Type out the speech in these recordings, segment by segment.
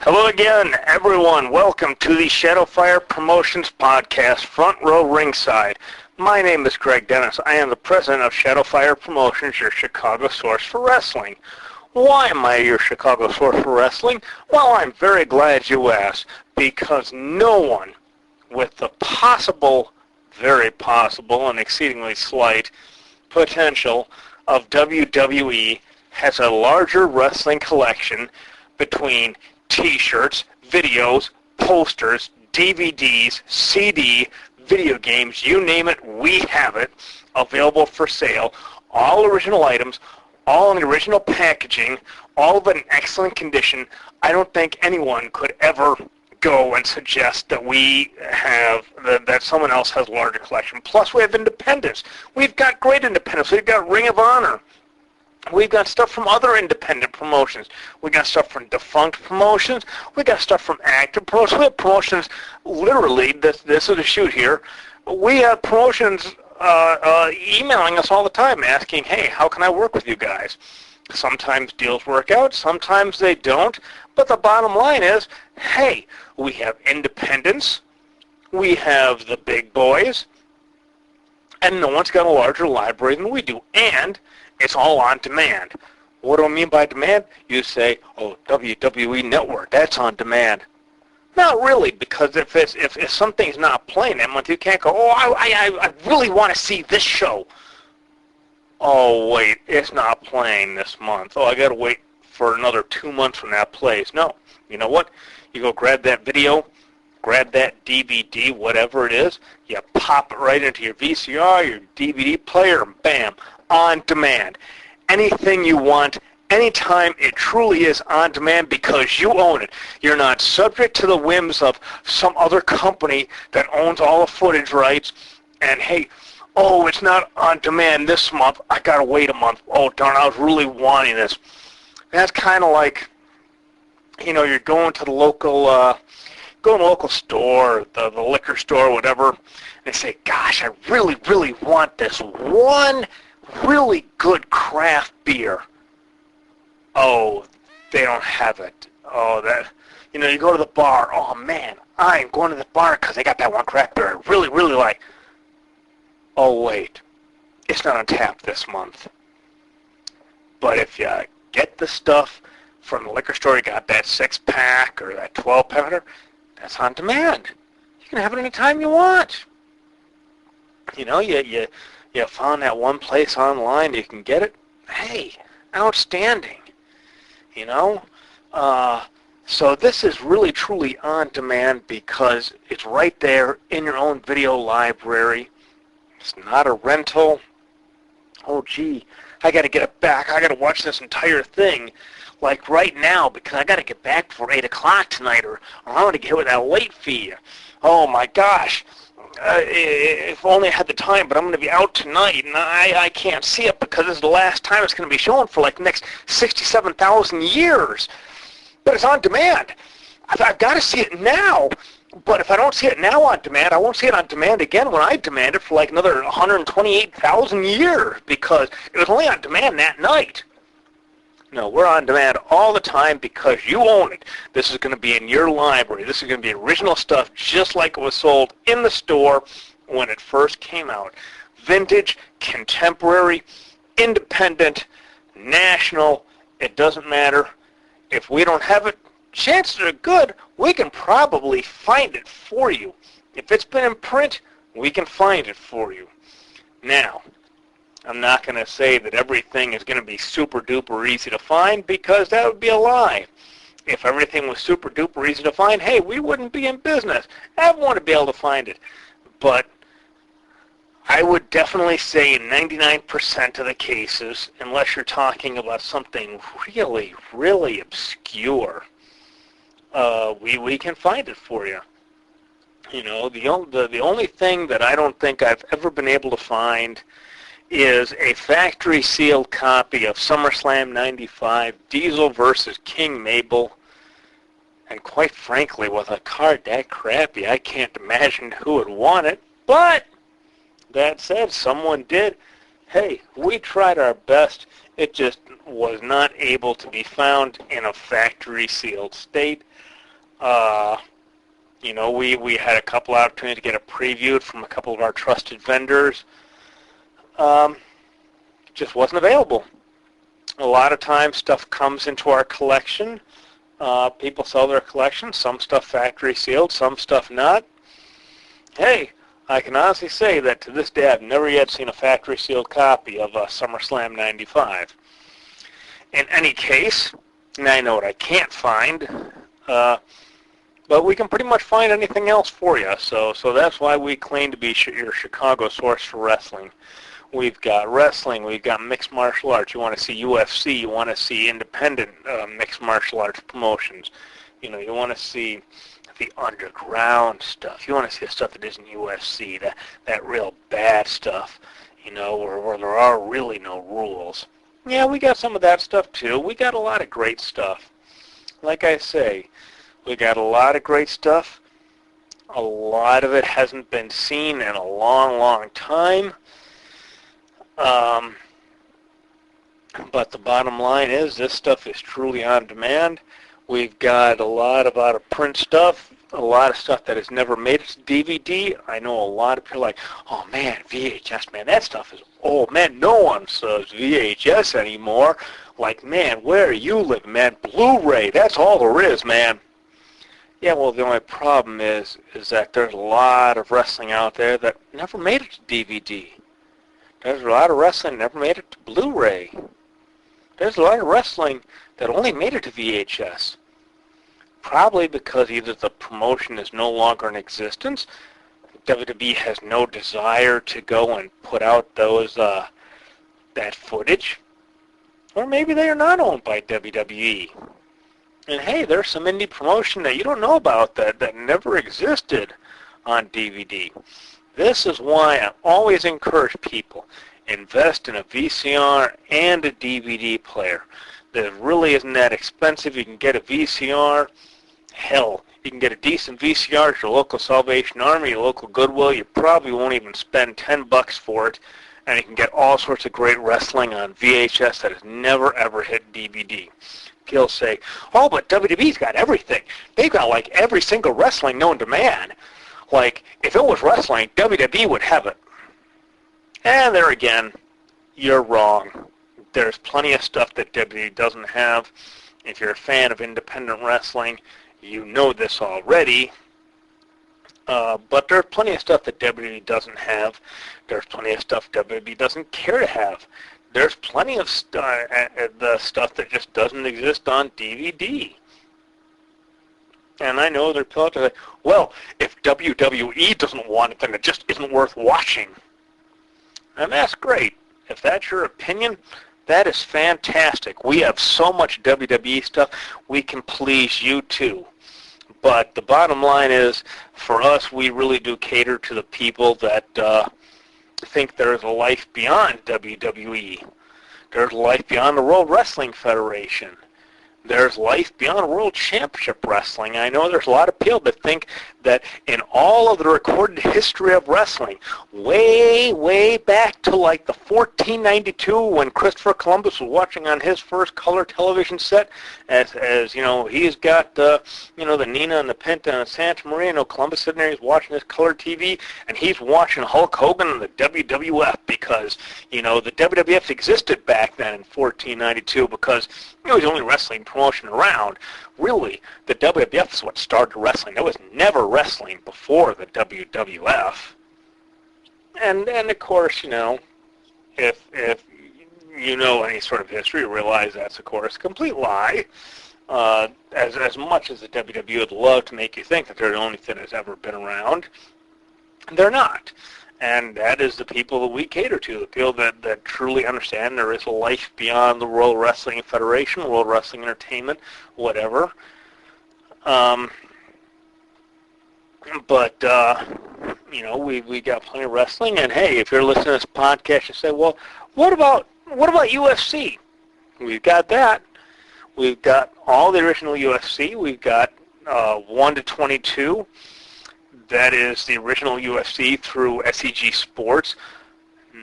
Hello again, everyone. Welcome to the Shadowfire Promotions podcast, Front Row Ringside. My name is Greg Dennis. I am the president of Shadowfire Promotions, your Chicago source for wrestling. Why am I your Chicago source for wrestling? Well, I'm very glad you asked, because no one with the possible, very possible, and exceedingly slight potential of WWE has a larger wrestling collection between T-shirts, videos, posters, DVDs, CD, video games, you name it, we have it available for sale. All original items, all in the original packaging, all of it in excellent condition. I don't think anyone could ever go and suggest that we have, that someone else has a larger collection. Plus, we have independents. We've got great independents. We've got Ring of Honor. We've got stuff from other independent promotions. We got stuff from defunct promotions. We got stuff from active promotions. We have promotions, literally, this is a shoot here. We have promotions emailing us all the time asking, hey, how can I work with you guys? Sometimes deals work out, sometimes they don't. But the bottom line is, hey, we have independents. We have the big boys. And no one's got a larger library than we do. And it's all on demand. What do I mean by demand? You say, oh, WWE Network, that's on demand. Not really, because if something's not playing that month, you can't go, oh, I really want to see this show. Oh, wait, it's not playing this month. Oh, I got to wait for another 2 months from that plays. No. You know what? You go grab that video, grab that DVD, whatever it is, you pop it right into your VCR, your DVD player, and bam, on demand. Anything you want, anytime, it truly is on demand because you own it. You're not subject to the whims of some other company that owns all the footage rights and, hey, oh, it's not on demand this month. I got to wait a month. Oh, darn, I was really wanting this. That's kind of like, you know, you're going to the local store, the liquor store, whatever, and they say, gosh, I really, really want this one really good craft beer. Oh, they don't have it. Oh, that, you know, you go to the bar. Oh, man, I'm going to the bar because they got that one craft beer I really, really like. Oh, wait, it's not on tap this month. But if you get the stuff from the liquor store, you got that 6-pack or that 12-pack, that's on demand. You can have it anytime you want. You know, you found that one place online you can get it. Hey, outstanding. You know? So this is really, truly on demand because it's right there in your own video library. It's not a rental. Oh, gee, I got to get it back. I got to watch this entire thing like right now because I got to get back before 8 o'clock tonight or I'm going to get hit with that late fee. Oh, my gosh. If only I had the time, but I'm going to be out tonight, and I can't see it because this is the last time it's going to be shown for like the next 67,000 years. But it's on demand. I've got to see it now. But if I don't see it now on demand, I won't see it on demand again when I demand it for like another 128,000 years because it was only on demand that night. No, we're on demand all the time because you own it. This is going to be in your library. This is going to be original stuff just like it was sold in the store when it first came out. Vintage, contemporary, independent, national, it doesn't matter. If we don't have it, chances are good we can probably find it for you. If it's been in print, we can find it for you. Now, I'm not going to say that everything is going to be super duper easy to find because that would be a lie. If everything was super duper easy to find, hey, we wouldn't be in business. Everyone would be able to find it. But I would definitely say in 99% of the cases, unless you're talking about something really, really obscure, we can find it for you. You know, the only thing that I don't think I've ever been able to find is a factory-sealed copy of SummerSlam 95, Diesel versus King Mabel. And quite frankly, with a card that crappy, I can't imagine who would want it. But, that said, someone did. hey, we tried our best. It just was not able to be found in a factory-sealed state. We had a couple opportunities to get it previewed from a couple of our trusted vendors. Just wasn't available. A lot of times stuff comes into our collection. People sell their collection. Some stuff factory sealed, some stuff not. Hey, I can honestly say that to this day I've never yet seen a factory sealed copy of SummerSlam 95. In any case, and I know what I can't find, but we can pretty much find anything else for you. So that's why we claim to be your Chicago source for wrestling. We've got wrestling, we've got mixed martial arts. You want to see UFC, you want to see independent mixed martial arts promotions. You want to see the underground stuff. You want to see the stuff that isn't UFC, that real bad stuff, where there are really no rules. Yeah, we got some of that stuff too. We got a lot of great stuff. Like I say, we got a lot of great stuff. A lot of it hasn't been seen in a long, long time. But the bottom line is this stuff is truly on demand. We've got a lot of out-of-print stuff, a lot of stuff that has never made it to DVD. I know a lot of people are like, oh man, VHS, man, that stuff is old. Man, no one says VHS anymore. Like, man, where are you living, man? Blu-ray, that's all there is, man. Yeah, well, the only problem is that there's a lot of wrestling out there that never made it to DVD. There's a lot of wrestling that never made it to Blu-ray. There's a lot of wrestling that only made it to VHS. Probably because either the promotion is no longer in existence, WWE has no desire to go and put out that footage, or maybe they are not owned by WWE. And hey, there's some indie promotion that you don't know about that never existed on DVD. This is why I always encourage people, invest in a VCR and a DVD player. That really isn't that expensive. You can get a VCR. Hell, you can get a decent VCR at your local Salvation Army, your local Goodwill. You probably won't even spend $10 for it. And you can get all sorts of great wrestling on VHS that has never, ever hit DVD. People say, oh, but WWE's got everything. They've got like every single wrestling known to man. Like, if it was wrestling, WWE would have it. And there again, you're wrong. There's plenty of stuff that WWE doesn't have. If you're a fan of independent wrestling, you know this already. But there's plenty of stuff that WWE doesn't have. There's plenty of stuff WWE doesn't care to have. There's plenty of the stuff that just doesn't exist on DVD. And I know there are people out there that, well, if WWE doesn't want it, then it just isn't worth watching. And that's great. If that's your opinion, that is fantastic. We have so much WWE stuff, we can please you too. But the bottom line is, for us, we really do cater to the people that think there's a life beyond WWE. There's life beyond the World Wrestling Federation. There's life beyond World Championship Wrestling. I know there's a lot of people that think that in all of the recorded history of wrestling, way, way back to like the 1492 when Christopher Columbus was watching on his first color television set, as you know, he's got the Nina and the Pinta and the Santa Maria. Columbus sitting there, he's watching his color TV, and he's watching Hulk Hogan and the WWF because, the WWF existed back then in 1492 because it was the only wrestling promotion around. Really, the WWF is what started wrestling. There was never wrestling before the WWF. And of course, if you know any sort of history, you realize that's, of course, a complete lie. As much as the WWE would love to make you think that they're the only thing that's ever been around, they're not. And that is the people that we cater to, the people that truly understand there is a life beyond the World Wrestling Federation, World Wrestling Entertainment, whatever. We got plenty of wrestling. And hey, if you're listening to this podcast, you say, well, what about UFC? We've got that. We've got all the original UFC. We've got 1 to 22. That is the original UFC through SEG Sports.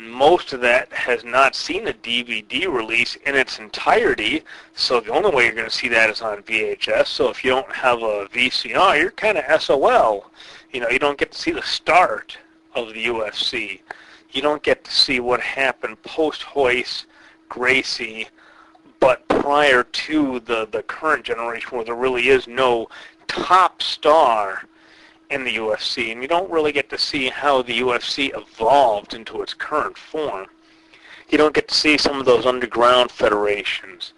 most of that has not seen a DVD release in its entirety, so the only way you're going to see that is on VHS. So if you don't have a VCR, you're kind of SOL. You know, you don't get to see the start of the UFC. You don't get to see what happened post-Hoist, Gracie, but prior to the current generation where there really is no top star in the UFC, and you don't really get to see how the UFC evolved into its current form. You don't get to see some of those underground federations.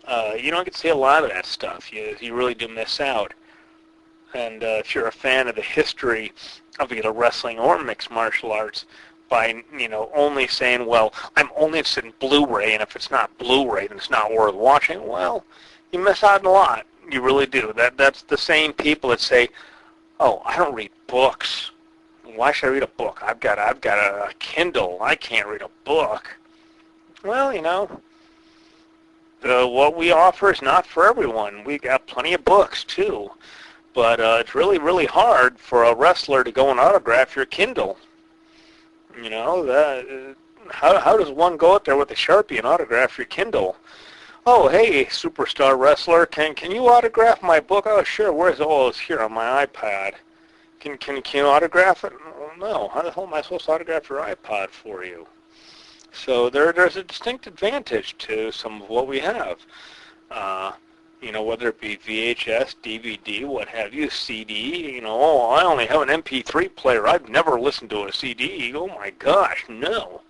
You don't get to see a lot of that stuff. You really do miss out. And if you're a fan of the history of either wrestling or mixed martial arts, by only saying, well, I'm only interested in Blu-ray, and if it's not Blu-ray, then it's not worth watching, well, you miss out on a lot. You really do. That's the same people that say, oh, I don't read books. Why should I read a book? I've got a Kindle. I can't read a book. Well, what we offer is not for everyone. We got plenty of books too, but it's really, really hard for a wrestler to go and autograph your Kindle. How does one go out there with a Sharpie and autograph your Kindle? Oh, hey, superstar wrestler, can you autograph my book? Oh, sure. Where's it? Oh, it's here on my iPad. Can you autograph it? Oh, no. How the hell am I supposed to autograph your iPod for you? So there's a distinct advantage to some of what we have. Whether it be VHS, DVD, what have you, CD. Oh, I only have an MP3 player. I've never listened to a CD. Oh my gosh, no.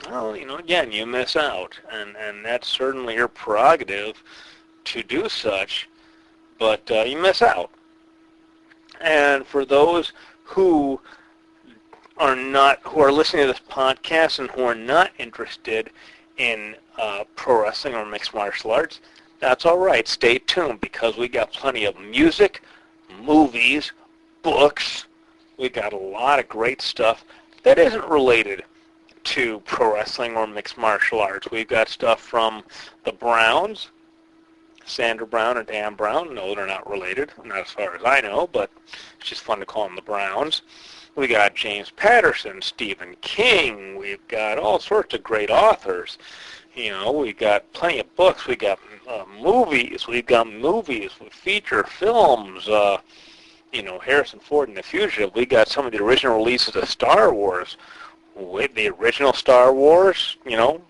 Well, again, you miss out, and that's certainly your prerogative to do such, but you miss out. And for those who are listening to this podcast and who are not interested in pro wrestling or mixed martial arts, that's all right. Stay tuned, because we got plenty of music, movies, books. We got a lot of great stuff that isn't related to pro wrestling or mixed martial arts. We've got stuff from the Browns, Sandra Brown and Dan Brown. No, they're not related, not as far as I know, but it's just fun to call them the Browns. We got James Patterson, Stephen King. We've got all sorts of great authors. We got plenty of books. We got movies. We've got movies with feature films. Harrison Ford and the Fugitive. We got some of the original releases of Star Wars. With the original Star Wars, Mark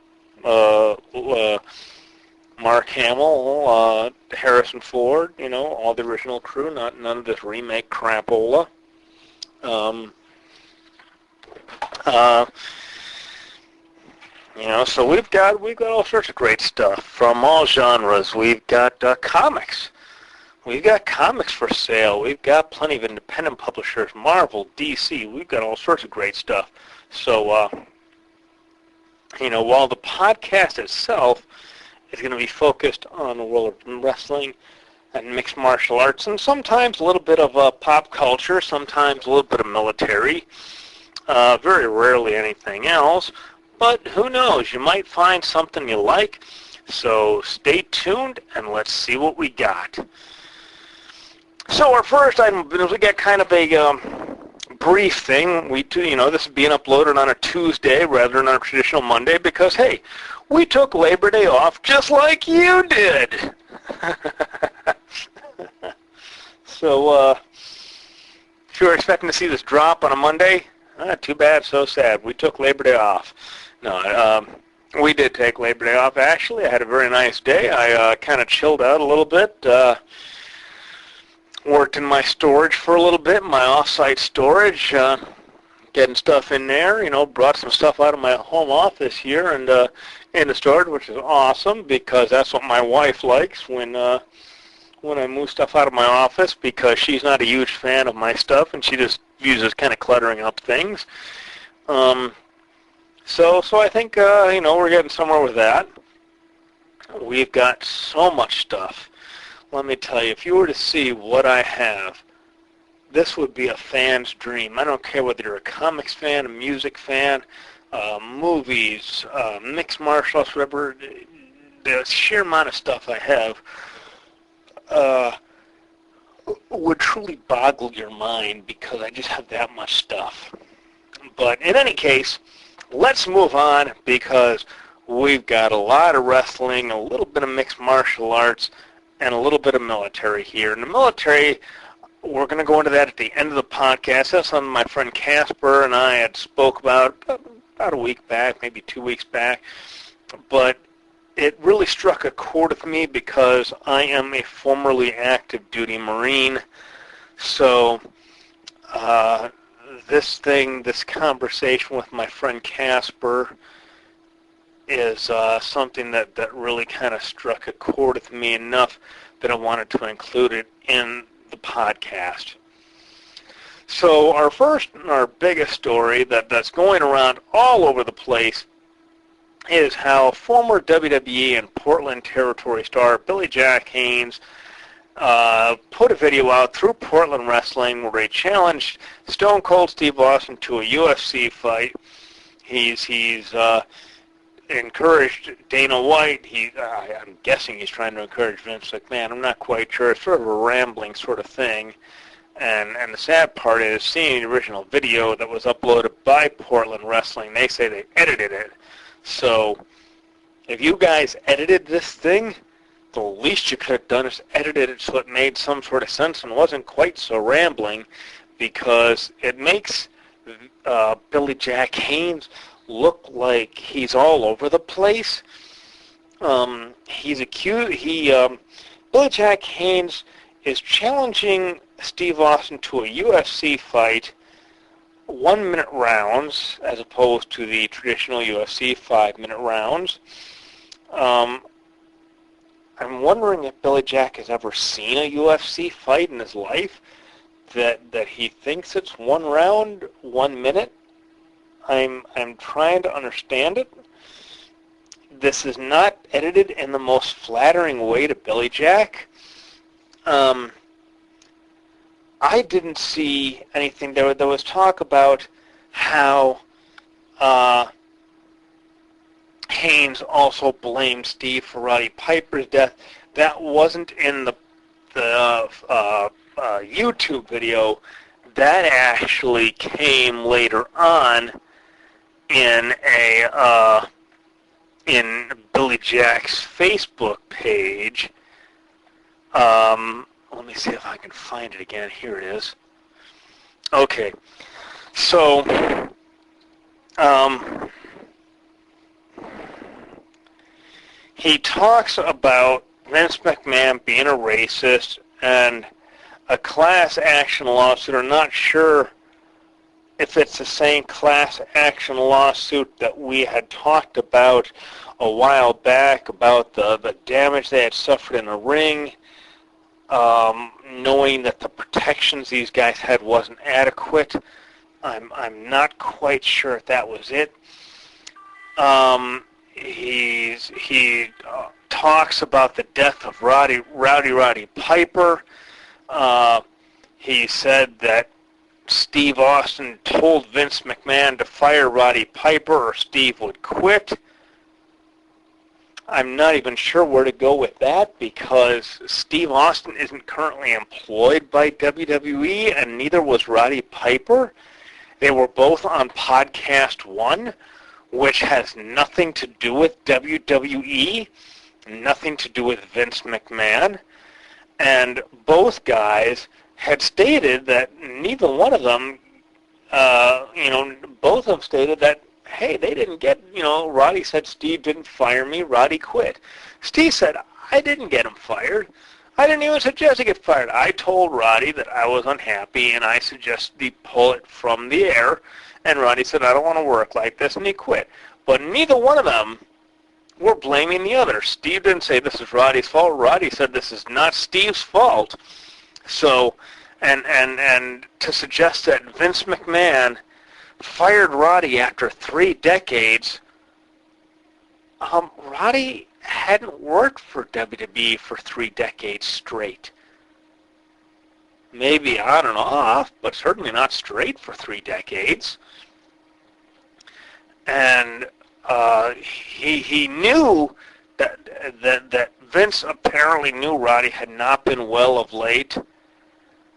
Hamill, Harrison Ford, all the original crew, none of this remake crapola. So we've got all sorts of great stuff from all genres. We've got comics. We've got comics for sale. We've got plenty of independent publishers, Marvel, DC. We've got all sorts of great stuff. So, while the podcast itself is going to be focused on the world of wrestling and mixed martial arts, and sometimes a little bit of pop culture, sometimes a little bit of military, very rarely anything else, but who knows, you might find something you like, so stay tuned and let's see what we got. So our first item, we got kind of a brief thing. This is being uploaded on a Tuesday rather than on a traditional Monday because, hey, we took Labor Day off just like you did. So, if you were expecting to see this drop on a Monday, too bad, so sad. We took Labor Day off. No, we did take Labor Day off, actually. I had a very nice day. I kind of chilled out a little bit. Worked in my storage for a little bit, my off-site storage, getting stuff in there, brought some stuff out of my home office here and into storage, which is awesome because that's what my wife likes when I move stuff out of my office, because she's not a huge fan of my stuff and she just uses kind of cluttering up things. So I think, we're getting somewhere with that. We've got so much stuff. Let me tell you, if you were to see what I have, this would be a fan's dream. I don't care whether you're a comics fan, a music fan, movies, mixed martial arts, whatever. The sheer amount of stuff I have would truly boggle your mind because I just have that much stuff. But in any case, let's move on because we've got a lot of wrestling, a little bit of mixed martial arts, and a little bit of military here. In the military, we're going to go into that at the end of the podcast. That's something my friend Casper and I had spoke about a week back, maybe 2 weeks back. But it really struck a chord with me because I am a formerly active duty Marine. So this conversation with my friend Casper is something that really kind of struck a chord with me enough that I wanted to include it in the podcast. So our first and our biggest story that's going around all over the place is how former WWE and Portland Territory star Billy Jack Haynes put a video out through Portland Wrestling where he challenged Stone Cold Steve Austin to a UFC fight. He's encouraged Dana White. I'm guessing he's trying to encourage Vince McMahon. I'm not quite sure. It's sort of a rambling sort of thing. And the sad part is seeing the original video that was uploaded by Portland Wrestling. They say they edited it. So if you guys edited this thing, the least you could have done is edited it so it made some sort of sense and wasn't quite so rambling, because it makes Billy Jack Haynes look like he's all over the place. Billy Jack Haynes is challenging Steve Austin to a UFC fight, 1-minute rounds, as opposed to the traditional UFC 5-minute rounds. I'm wondering if Billy Jack has ever seen a UFC fight in his life, that he thinks it's 1 round, 1 minute. I'm trying to understand it. This is not edited in the most flattering way to Billy Jack. I didn't see anything. There was talk about how Haynes also blamed Steve for Roddy Piper's death. That wasn't in the YouTube video. That actually came later on in Billy Jack's Facebook page. Let me see if I can find it again. Here it is. Okay, so he talks about Vince McMahon being a racist and a class action lawsuit. I'm not sure if it's the same class action lawsuit that we had talked about a while back about the damage they had suffered in the ring, knowing that the protections these guys had wasn't adequate. I'm not quite sure if that was it. He talks about the death of Rowdy Piper. He said that Steve Austin told Vince McMahon to fire Roddy Piper or Steve would quit. I'm not even sure where to go with that, because Steve Austin isn't currently employed by WWE, and neither was Roddy Piper. They were both on Podcast One, which has nothing to do with WWE, nothing to do with Vince McMahon. And both guys had stated that neither one of them, both of them stated that, hey, they didn't get, Roddy said Steve didn't fire me, Roddy quit. Steve said, I didn't get him fired. I didn't even suggest he get fired. I told Roddy that I was unhappy and I suggested he pull it from the air, and Roddy said, I don't want to work like this, and he quit. But neither one of them were blaming the other. Steve didn't say this is Roddy's fault. Roddy said this is not Steve's fault. So, and to suggest that Vince McMahon fired Roddy after 3 decades, Roddy hadn't worked for WWE for 3 decades straight. Maybe on and off, but certainly not straight for 3 decades. And he knew that Vince apparently knew Roddy had not been well of late.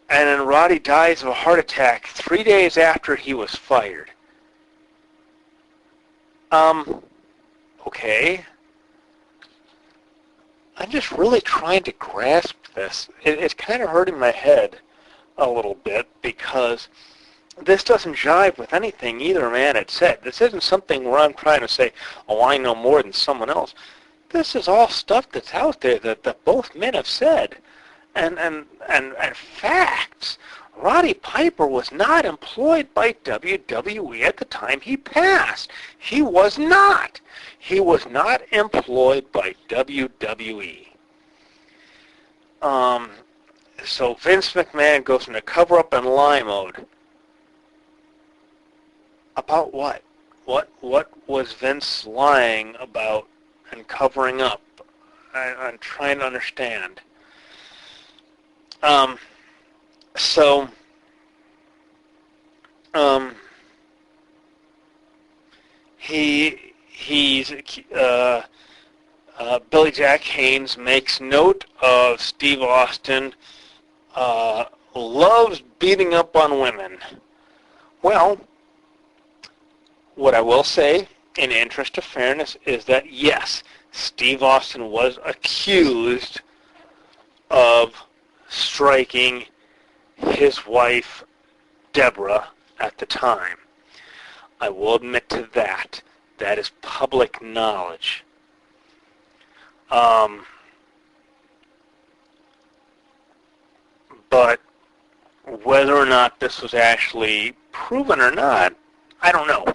And then Roddy dies of a heart attack 3 days after he was fired. Okay. I'm just really trying to grasp this. It's kind of hurting my head a little bit because this doesn't jive with anything either man had said. This isn't something where I'm trying to say, oh, I know more than someone else. This is all stuff that's out there that both men have said. And facts. Roddy Piper was not employed by WWE at the time he passed. He was not. He was not employed by WWE. So Vince McMahon goes into cover-up and lie mode. About what? What was Vince lying about and covering up? I'm trying to understand. Billy Jack Haynes makes note of Steve Austin loves beating up on women. Well, what I will say, in the interest of fairness, is that yes, Steve Austin was accused of striking his wife, Deborah, at the time. I will admit to that. That is public knowledge. But whether or not this was actually proven or not, I don't know.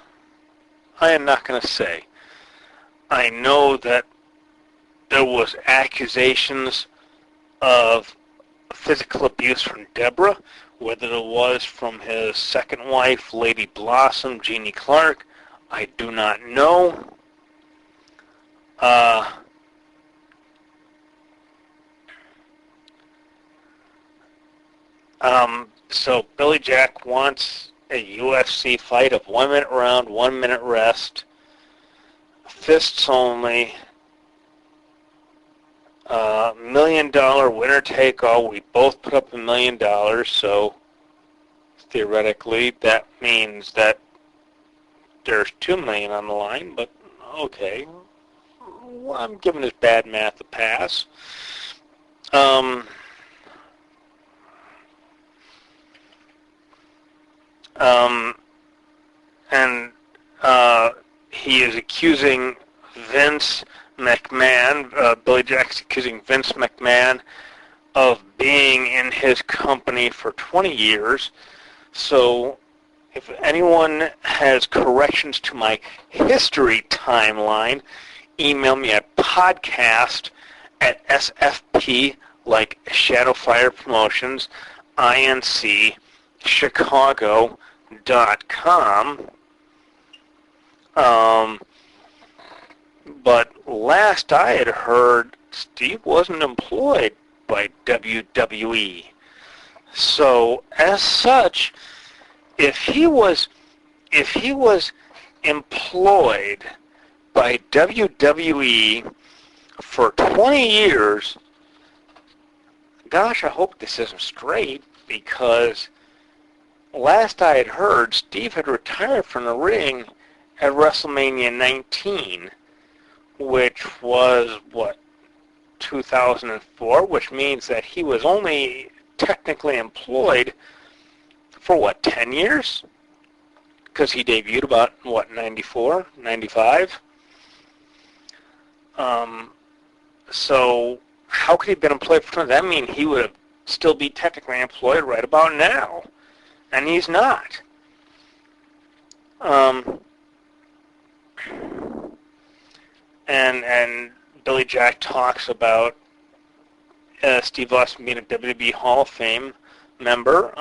I am not going to say. I know that there was accusations of physical abuse from Deborah, whether it was from his second wife, Lady Blossom, Jeannie Clark, I do not know. So Billy Jack wants a UFC fight of 1 minute round, 1 minute rest, fists only, $1 million winner take all. We both put up $1 million, so theoretically that means that there's $2 million on the line, but okay. Well, I'm giving this bad math a pass. He is accusing Vince McMahon, Billy Jack's accusing Vince McMahon of being in his company for 20 years. So if anyone has corrections to my history timeline, email me at podcast@sfp, like Shadowfire Promotions, INC, Chicago.com. But last I had heard, Steve wasn't employed by WWE. So as such, if he was employed by WWE for 20 years, gosh, I hope this isn't straight, because last I had heard, Steve had retired from the ring at WrestleMania 19, which was, 2004, which means that he was only technically employed for, 10 years? Because he debuted about, 94, 95? So how could he have been employed for 20? That means he would still be technically employed right about now. And he's not. And Billy Jack talks about Steve Austin being a WWE Hall of Fame member.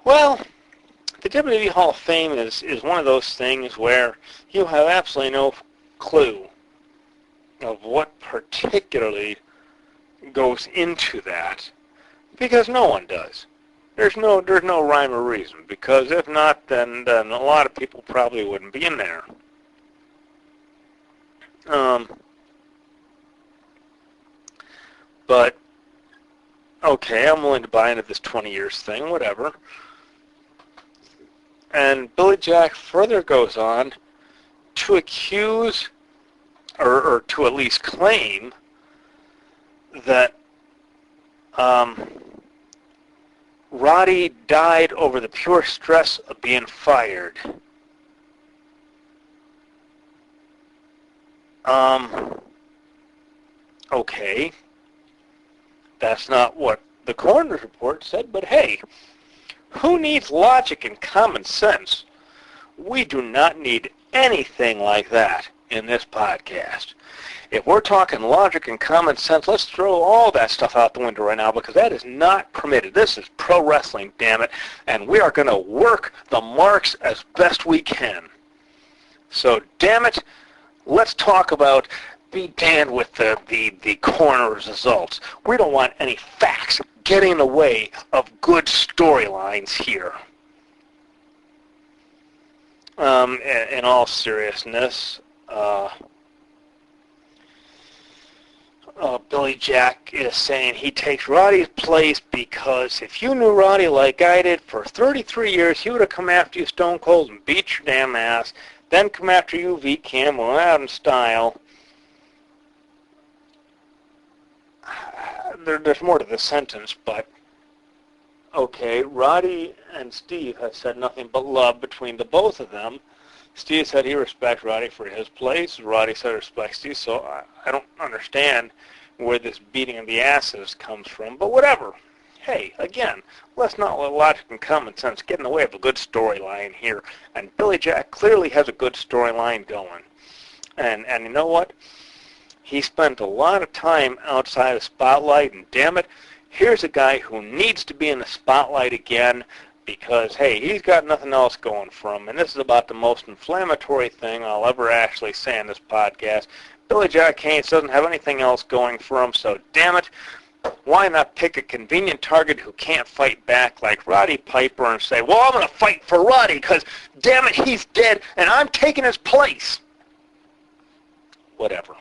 Well, the WWE Hall of Fame is one of those things where you have absolutely no clue of what particularly goes into that, because no one does. There's no rhyme or reason, because if not, then a lot of people probably wouldn't be in there. But okay, I'm willing to buy into this 20 years thing, whatever. And Billy Jack further goes on to accuse, or to at least claim, that Roddy died over the pure stress of being fired. Okay. That's not what the coroner's report said, but hey, who needs logic and common sense? We do not need anything like that in this podcast. If we're talking logic and common sense, let's throw all that stuff out the window right now, because that is not permitted. This is pro wrestling, damn it, and we are going to work the marks as best we can. So, damn it, let's talk about, be damned with the coroner's results. We don't want any facts getting in the way of good storylines here. In all seriousness, Billy Jack is saying he takes Roddy's place because if you knew Roddy like I did for 33 years, he would have come after you stone cold and beat your damn ass, then come after you V-Cam, went out in style. There's more to this sentence, but okay, Roddy and Steve have said nothing but love between the both of them. Steve said he respects Roddy for his place. Roddy said he respects Steve, so I don't understand where this beating of the asses comes from, but whatever. Hey, again, let's not let logic and common sense get in the way of a good storyline here, and Billy Jack clearly has a good storyline going. And you know what? He spent a lot of time outside the spotlight, and damn it, here's a guy who needs to be in the spotlight again because, hey, he's got nothing else going for him, and this is about the most inflammatory thing I'll ever actually say in this podcast. Billy Jack Haynes doesn't have anything else going for him, so damn it, why not pick a convenient target who can't fight back like Roddy Piper and say, well, I'm going to fight for Roddy because, damn it, he's dead, and I'm taking his place. Whatever.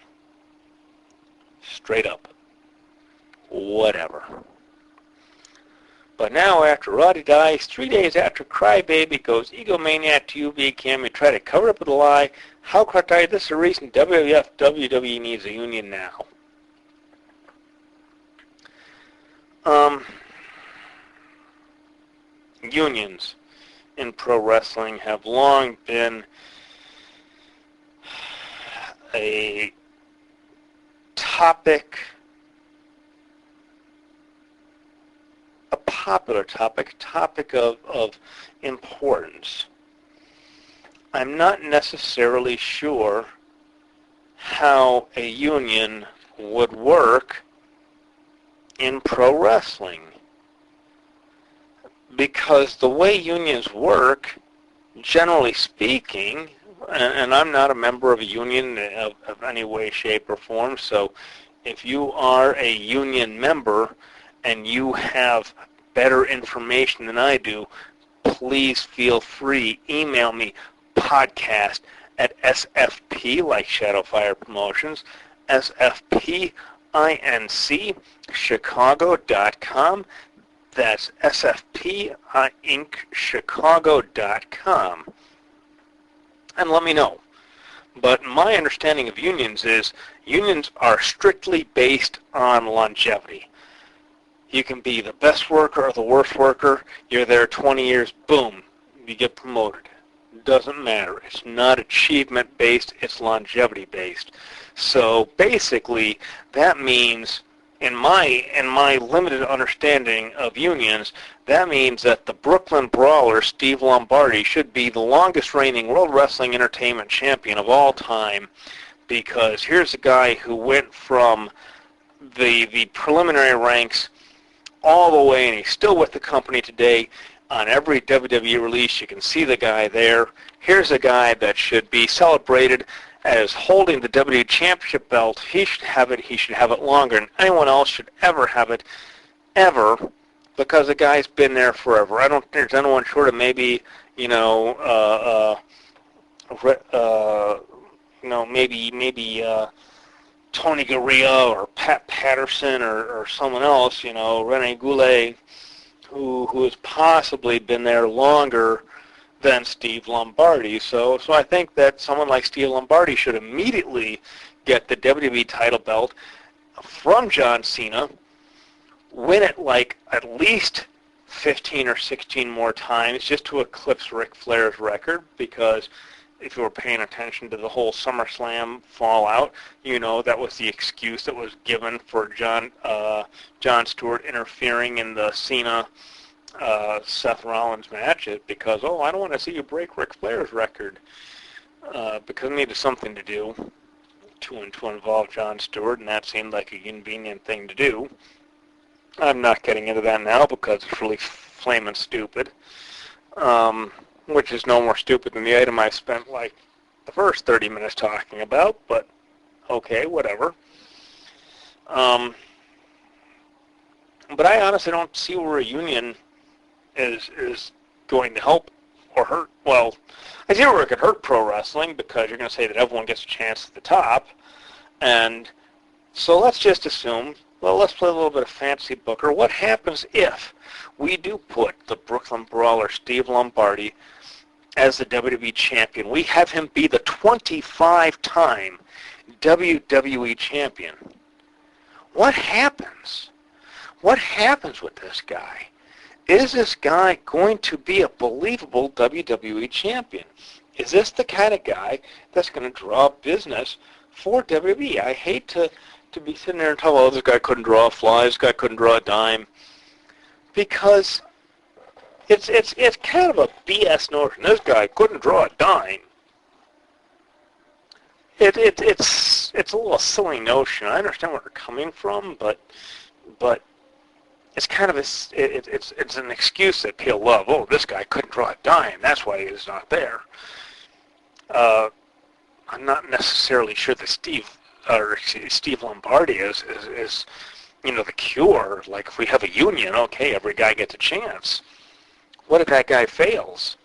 Straight up. Whatever. But now, after Roddy dies, 3 days after Crybaby goes egomaniac to UV Cam and try to cover up with a lie, how correct are you? This is the reason WWE needs a union now. Unions in pro wrestling have long been a popular topic of importance. I'm not necessarily sure how a union would work in pro wrestling, because the way unions work, generally speaking, and I'm not a member of a union of any way, shape, or form, so if you are a union member and you have better information than I do, please feel free. Email me, podcast at SFP, like Shadowfire Promotions, SFPINC, Chicago.com. That's SFPIncChicago.com. And let me know. But my understanding of unions is unions are strictly based on longevity. You can be the best worker or the worst worker. You're there 20 years, boom, you get promoted. Doesn't matter. It's not achievement-based, it's longevity-based. So basically, that means, in my limited understanding of unions, that means that the Brooklyn Brawler, Steve Lombardi, should be the longest reigning World Wrestling Entertainment Champion of all time, because here's a guy who went from the preliminary ranks all the way, and he's still with the company today. On every WWE release, you can see the guy there. Here's a guy that should be celebrated as holding the WWE Championship belt. He should have it. He should have it longer than anyone else should ever have it, ever, because the guy's been there forever. I don't think there's anyone short of maybe, maybe Tony Garea or Pat Patterson or someone else, Rene Goulet, who has possibly been there longer than Steve Lombardi. So I think that someone like Steve Lombardi should immediately get the WWE title belt from John Cena, win it like at least 15 or 16 more times just to eclipse Ric Flair's record, because if you were paying attention to the whole SummerSlam fallout, you know that was the excuse that was given for John Stewart interfering in the Cena Seth Rollins match, because, I don't want to see you break Ric Flair's record, because it needed something to do to involve John Stewart, and that seemed like a convenient thing to do. I'm not getting into that now because it's really flaming stupid, which is no more stupid than the item I spent like the first 30 minutes talking about, but okay, whatever. But I honestly don't see where a union is going to help or hurt. Well, I see where it could hurt pro wrestling, because you're going to say that everyone gets a chance at the top, and so let's just assume, let's play a little bit of fancy booker. What happens if we do put the Brooklyn Brawler Steve Lombardi as the WWE champion? We have him be the 25-time WWE champion. What happens? What happens with this guy? Is this guy going to be a believable WWE champion? Is this the kind of guy that's going to draw business for WWE? I hate to be sitting there and tell, this guy couldn't draw a fly, this guy couldn't draw a dime, because it's kind of a BS notion. This guy couldn't draw a dime. It's a little silly notion. I understand where they're coming from, but it's kind of it's an excuse that people love. This guy couldn't draw a dime, that's why he's not there. I'm not necessarily sure that Steve Lombardi is the cure. Like, if we have a union, okay, every guy gets a chance. What if that guy fails?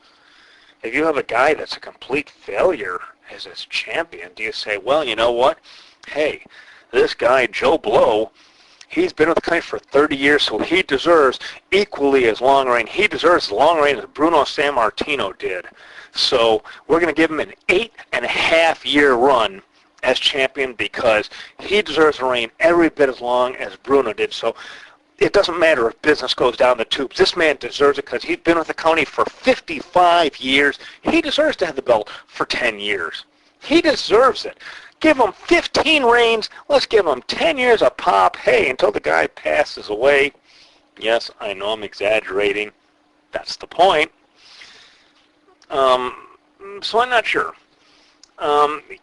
If you have a guy that's a complete failure as his champion, do you say, well, you know what? Hey, this guy, Joe Blow, he's been with the company for 30 years, so he deserves equally as long reign. He deserves as long reign as Bruno Sammartino did. So we're going to give him an 8.5-year run as champion, because he deserves a reign every bit as long as Bruno did. So it doesn't matter if business goes down the tubes. This man deserves it because he's been with the company for 55 years. He deserves to have the belt for 10 years. He deserves it. Give him 15 reigns. Let's give him 10 years of pop. Hey, until the guy passes away. Yes, I know I'm exaggerating. That's the point. So I'm not sure.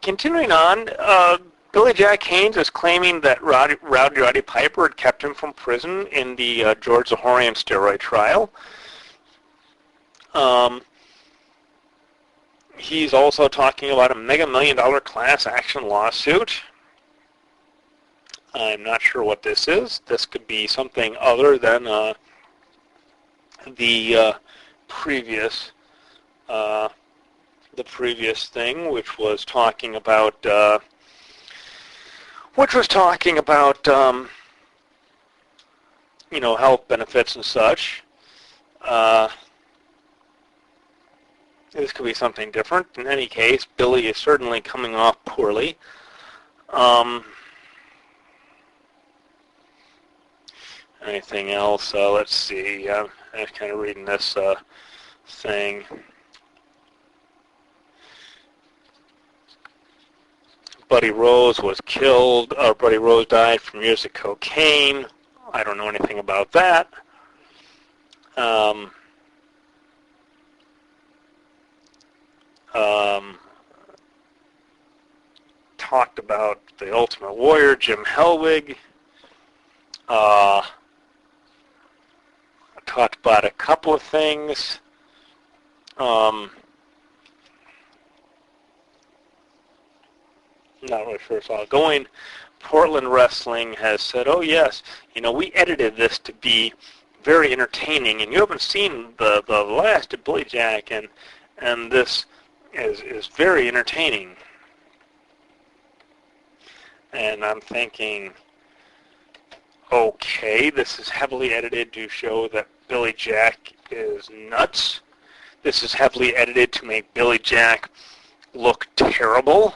Continuing on, Billy Jack Haynes is claiming that Roddy Piper had kept him from prison in the George Zahorian steroid trial. He's also talking about a $1 million class action lawsuit. I'm not sure what this is. This could be something other than the previous thing, which was talking about health benefits and such. This could be something different. In any case, Billy is certainly coming off poorly. Anything else? Let's see. I'm kind of reading this thing. Buddy Rose was killed. Buddy Rose died from years of cocaine. I don't know anything about that. Talked about the Ultimate Warrior, Jim Hellwig. Talked about a couple of things. Not really sure it's all going. Portland Wrestling has said, oh yes, we edited this to be very entertaining, and you haven't seen the last of Billy Jack, and this is very entertaining. And I'm thinking, okay, this is heavily edited to show that Billy Jack is nuts, this is heavily edited to make Billy Jack look terrible.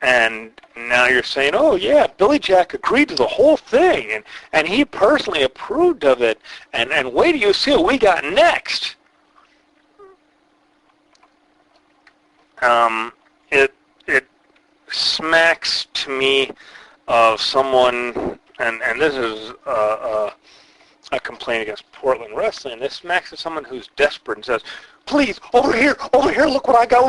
And now you're saying, oh yeah, Billy Jack agreed to the whole thing, and he personally approved of it, and wait till you see what we got next. It smacks to me of someone, and this is a complaint against Portland wrestling. This smacks of someone who's desperate and says, please, over here, look what I got,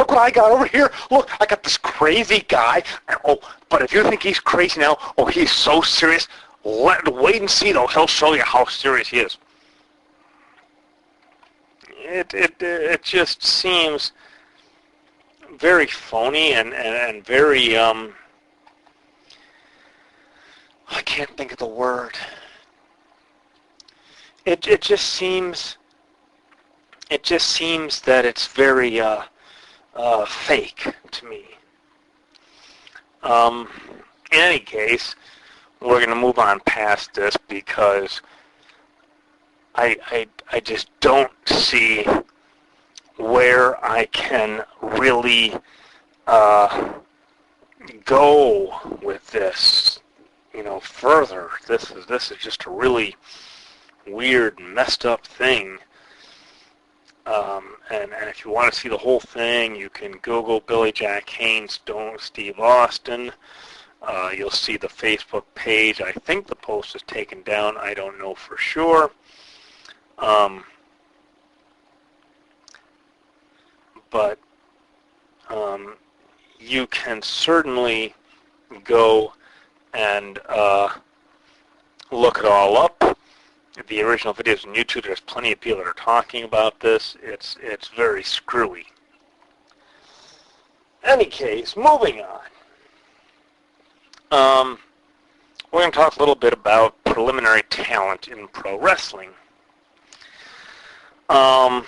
over here, look, I got this crazy guy, and, oh, but if you think he's crazy now, oh, he's so serious, wait and see, though, he'll show you how serious he is. It just seems very phony and very, I can't think of the word. It just seems that it's very fake to me. In any case, we're going to move on past this because I just don't see where I can really go with this, further. This is just a really weird, messed up thing. And if you want to see the whole thing, you can Google Billy Jack Haynes, don't Steve Austin. You'll see the Facebook page. I think the post is taken down. I don't know for sure. But you can certainly go and look it all up. The original videos on YouTube, there's plenty of people that are talking about this. It's very screwy. Any case, moving on. We're going to talk a little bit about preliminary talent in pro wrestling. A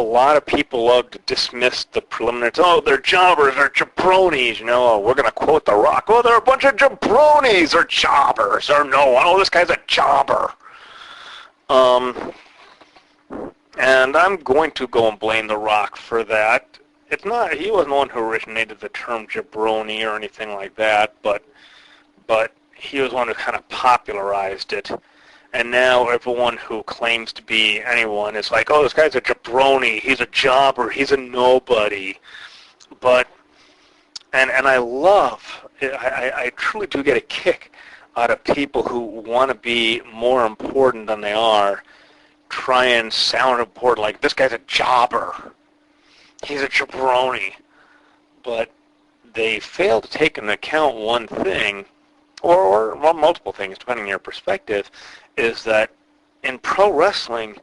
lot of people love to dismiss the preliminaries. Oh, they're jobbers, they're jabronis. We're going to quote The Rock. Oh, they're a bunch of jabronis or jobbers. Or no, oh, this guy's a jobber. And I'm going to go and blame The Rock for that. It's not, he wasn't the one who originated the term jabroni or anything like that, but he was the one who kind of popularized it. And now everyone who claims to be anyone is like, oh, this guy's a jabroni, he's a jobber, he's a nobody. But, and I I truly do get a kick out of people who want to be more important than they are, try and sound important, like, this guy's a jobber, he's a jabroni. But they fail to take into account one thing, or multiple things, depending on your perspective, is that in pro wrestling,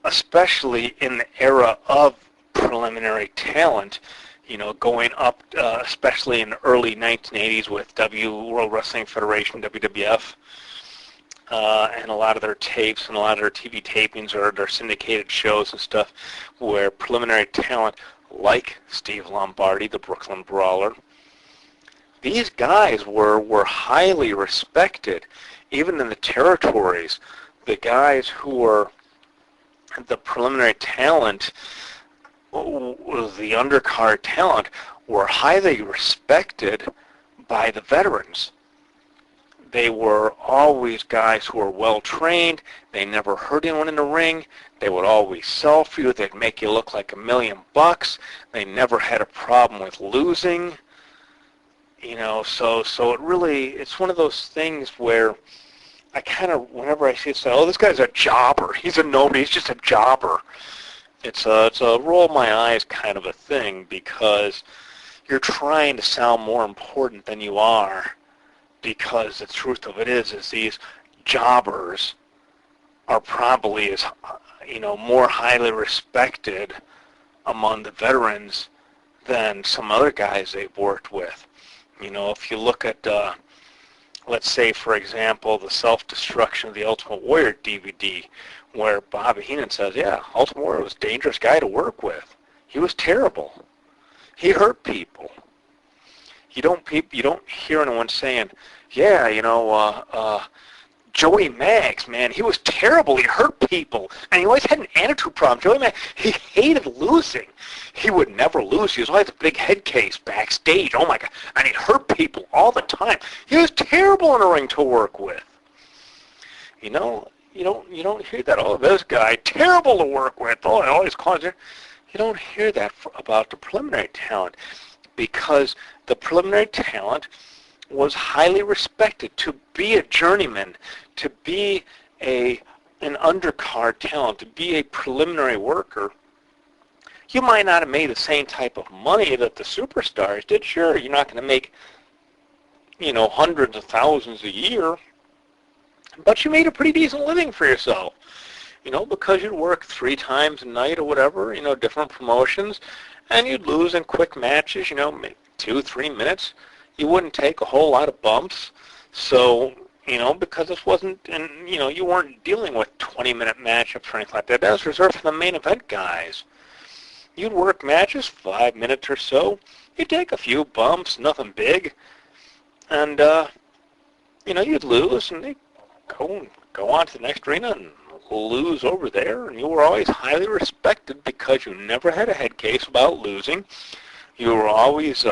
especially in the era of preliminary talent, going up, especially in the early 1980s with World Wrestling Federation, WWF, and a lot of their tapes and a lot of their TV tapings or their syndicated shows and stuff where preliminary talent like Steve Lombardi, the Brooklyn Brawler, these guys were highly respected. Even in the territories, the guys who were the preliminary talent, the undercard talent, were highly respected by the veterans. They were always guys who were well-trained. They never hurt anyone in the ring. They would always sell for you. They'd make you look like $1 million. They never had a problem with losing. So it really, it's one of those things where I kind of, whenever I see it, say, oh, this guy's a jobber. He's a nobody. He's just a jobber. It's a roll my eyes kind of a thing, because you're trying to sound more important than you are, because the truth of it is these jobbers are probably as, more highly respected among the veterans than some other guys they've worked with. If you look at, let's say, for example, the Self-Destruction of the Ultimate Warrior DVD, where Bobby Heenan says, yeah, Ultimate Warrior was a dangerous guy to work with. He was terrible. He hurt people. You don't hear anyone saying, yeah, Joey Maggs, man, he was terrible. He hurt people, and he always had an attitude problem. Joey Maggs, he hated losing. He would never lose. He was always a big head case backstage. Oh my God! And he'd hurt people all the time. He was terrible in a ring to work with. You know, you don't hear that. Oh, this guy terrible to work with. Oh, I always cause it. You don't hear that about the preliminary talent, because the preliminary talent was highly respected. To be a journeyman, to be an undercard talent, to be a preliminary worker, you might not have made the same type of money that the superstars did. Sure, you're not going to make, hundreds of thousands a year, but you made a pretty decent living for yourself, because you'd work 3 times a night or whatever, different promotions, and you'd lose in quick matches, 2-3 minutes. You wouldn't take a whole lot of bumps. So, because this wasn't, and, you weren't dealing with 20-minute matchups or anything like that. That was reserved for the main event guys. You'd work matches 5 minutes or so. You'd take a few bumps, nothing big. And, you'd lose, and they'd go on to the next arena and lose over there. And you were always highly respected because you never had a head case about losing. You were always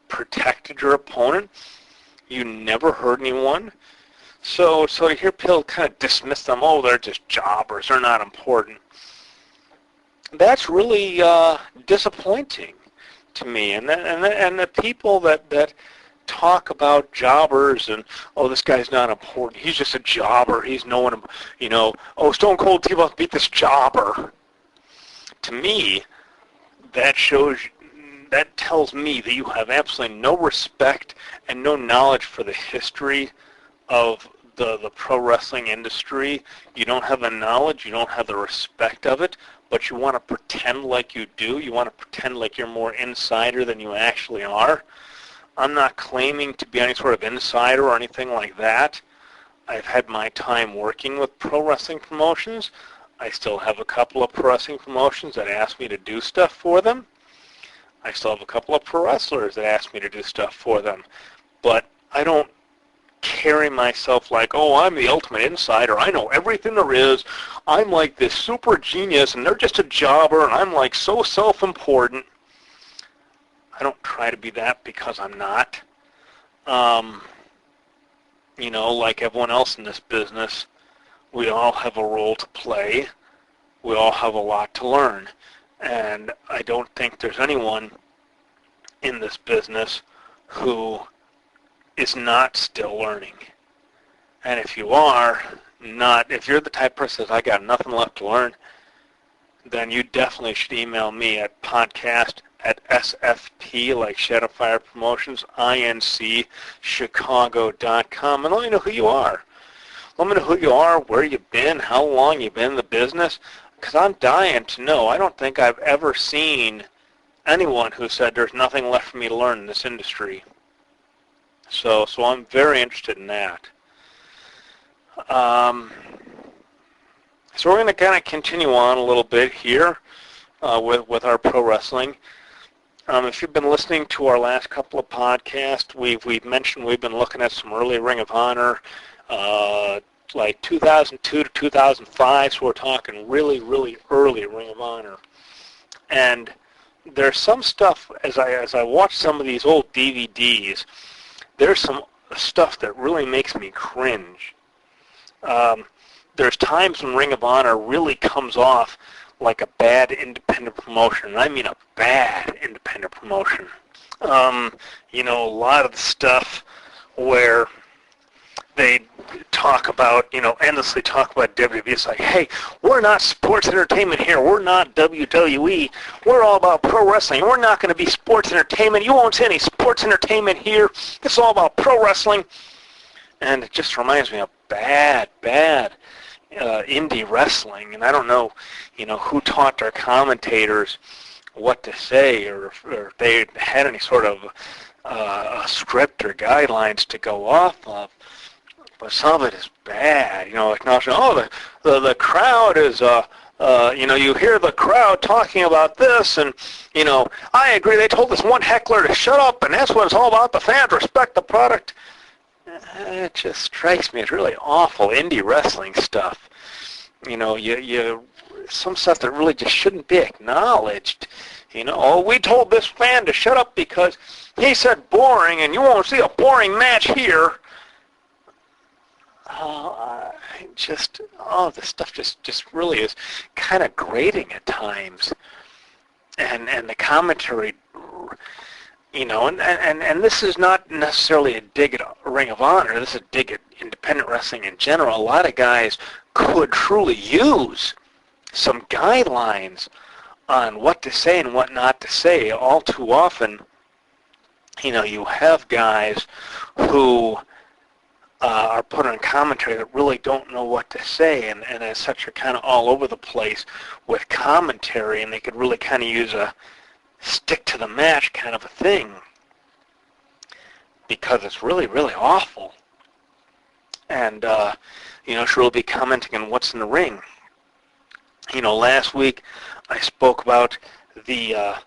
protected your opponent. You never hurt anyone. So to hear people kind of dismiss them, oh, they're just jobbers, they're not important. That's really disappointing to me. And the people that talk about jobbers and, oh, this guy's not important, he's just a jobber, he's no one, oh, Stone Cold Steve Austin beat this jobber. To me, that tells me that you have absolutely no respect and no knowledge for the history of the pro wrestling industry. You don't have the knowledge, you don't have the respect of it, but you want to pretend like you do. You want to pretend like you're more insider than you actually are. I'm not claiming to be any sort of insider or anything like that. I've had my time working with pro wrestling promotions. I still have a couple of pro wrestling promotions that ask me to do stuff for them. I still have a couple of pro wrestlers that ask me to do stuff for them. But I don't carry myself like, oh, I'm the ultimate insider. I know everything there is. I'm like this super genius, and they're just a jobber, and I'm like so self-important. I don't try to be that because I'm not. Like everyone else in this business, we all have a role to play. We all have a lot to learn. And I don't think there's anyone in this business who is not still learning. And if you are not, if you're the type of person that says, I got nothing left to learn, then you definitely should email me at podcast@sfp, like Shadowfire Promotions, incchicago.com, and let me know who you are. Let me know who you are, where you've been, how long you've been in the business, because I'm dying to know. I don't think I've ever seen anyone who said there's nothing left for me to learn in this industry. So I'm very interested in that. So we're going to kind of continue on a little bit here with our pro wrestling. If you've been listening to our last couple of podcasts, we've mentioned we've been looking at some early Ring of Honor, like 2002 to 2005, so we're talking really, really early Ring of Honor. And there's some stuff, as I watch some of these old DVDs, there's some stuff that really makes me cringe. There's times when Ring of Honor really comes off like a bad independent promotion, and I mean a bad independent promotion. A lot of the stuff where they talk about, endlessly talk about WWE. It's like, hey, we're not sports entertainment here. We're not WWE. We're all about pro wrestling. We're not going to be sports entertainment. You won't see any sports entertainment here. It's all about pro wrestling. And it just reminds me of bad indie wrestling. And I don't know, who taught their commentators what to say, or if they had any sort of a script or guidelines to go off of. But some of it is bad, like now, the crowd is, you hear the crowd talking about this, and, I agree, they told this one heckler to shut up, and that's what it's all about, the fans respect the product. it just strikes me as really awful indie wrestling stuff. You some stuff that really just shouldn't be acknowledged. Oh, we told this fan to shut up because he said boring, and you won't see a boring match here. This stuff just really is kind of grating at times. And the commentary, and this is not necessarily a dig at Ring of Honor. This is a dig at independent wrestling in general. A lot of guys could truly use some guidelines on what to say and what not to say. All too often, you have guys who are put on commentary that really don't know what to say, and as such are kind of all over the place with commentary, and they could really kind of use a stick to the match kind of a thing, because it's really, really awful. And, should really be commenting on what's in the ring. Last week I spoke about the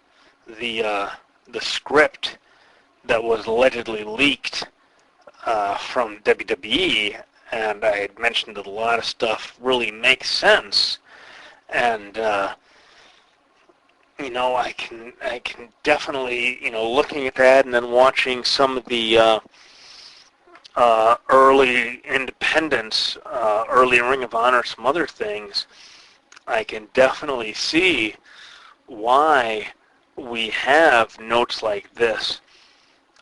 script that was allegedly leaked from WWE, and I had mentioned that a lot of stuff really makes sense, and I can definitely, looking at that and then watching some of the early independents, early Ring of Honor, some other things, I can definitely see why we have notes like this,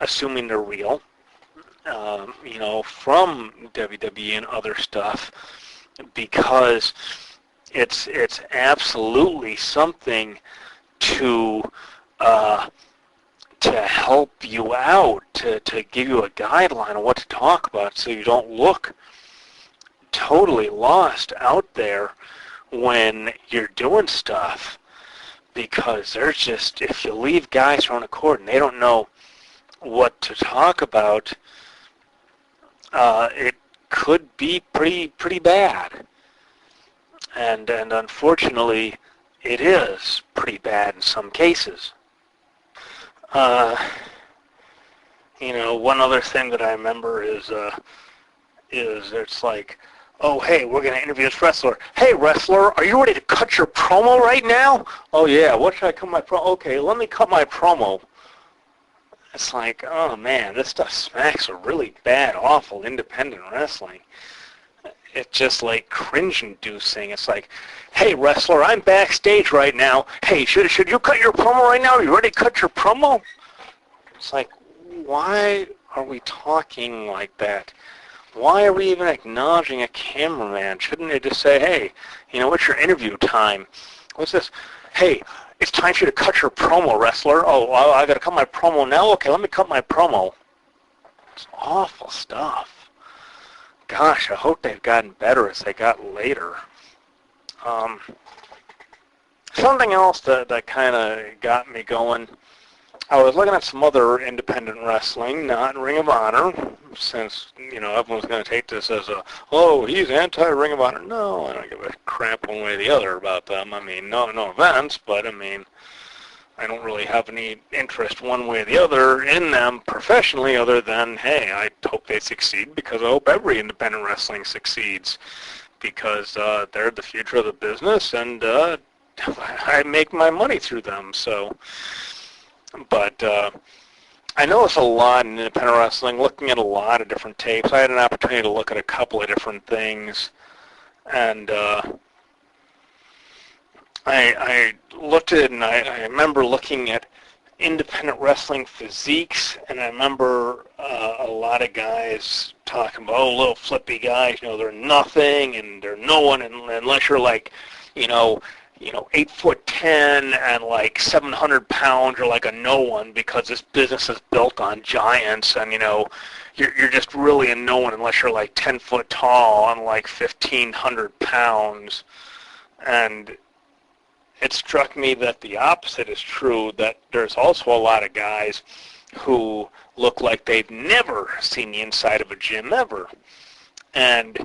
assuming they're real, from WWE and other stuff, because it's absolutely something to help you out, to give you a guideline on what to talk about, so you don't look totally lost out there when you're doing stuff. Because there's just, if you leave guys on a court and they don't know what to talk about, it could be pretty bad. And unfortunately, it is pretty bad in some cases. One other thing that I remember is it's like, oh, hey, we're going to interview this wrestler. Hey, wrestler, are you ready to cut your promo right now? Oh, yeah, what should I cut my promo? Okay, let me cut my promo. It's like, oh, man, this stuff smacks of really bad, awful independent wrestling. It's just like cringe-inducing. It's like, hey, wrestler, I'm backstage right now. Hey, should you cut your promo right now? Are you ready to cut your promo? It's like, why are we talking like that? Why are we even acknowledging a cameraman? Shouldn't they just say, hey, what's your interview time? What's this? Hey, it's time for you to cut your promo, wrestler. Oh, I got to cut my promo now? Okay, let me cut my promo. It's awful stuff. Gosh, I hope they've gotten better as they got later. Something else that kind of got me going, I was looking at some other independent wrestling, not Ring of Honor, since, everyone's going to take this as he's anti-Ring of Honor. No, I don't give a crap one way or the other about them. I mean, no offense, but I mean, I don't really have any interest one way or the other in them professionally, other than, hey, I hope they succeed because I hope every independent wrestling succeeds, because they're the future of the business, and I make my money through them. So, but I notice a lot in independent wrestling, looking at a lot of different tapes. I had an opportunity to look at a couple of different things, and I looked at it, and I remember looking at independent wrestling physiques, and I remember a lot of guys talking about, little flippy guys, they're nothing, and they're no one unless you're like, 8'10" and like 700 pounds, you're like a no one, because this business is built on giants, and you're just really a no one unless you're like 10 foot tall and like 1,500 pounds. And it struck me that the opposite is true, that there's also a lot of guys who look like they've never seen the inside of a gym ever. And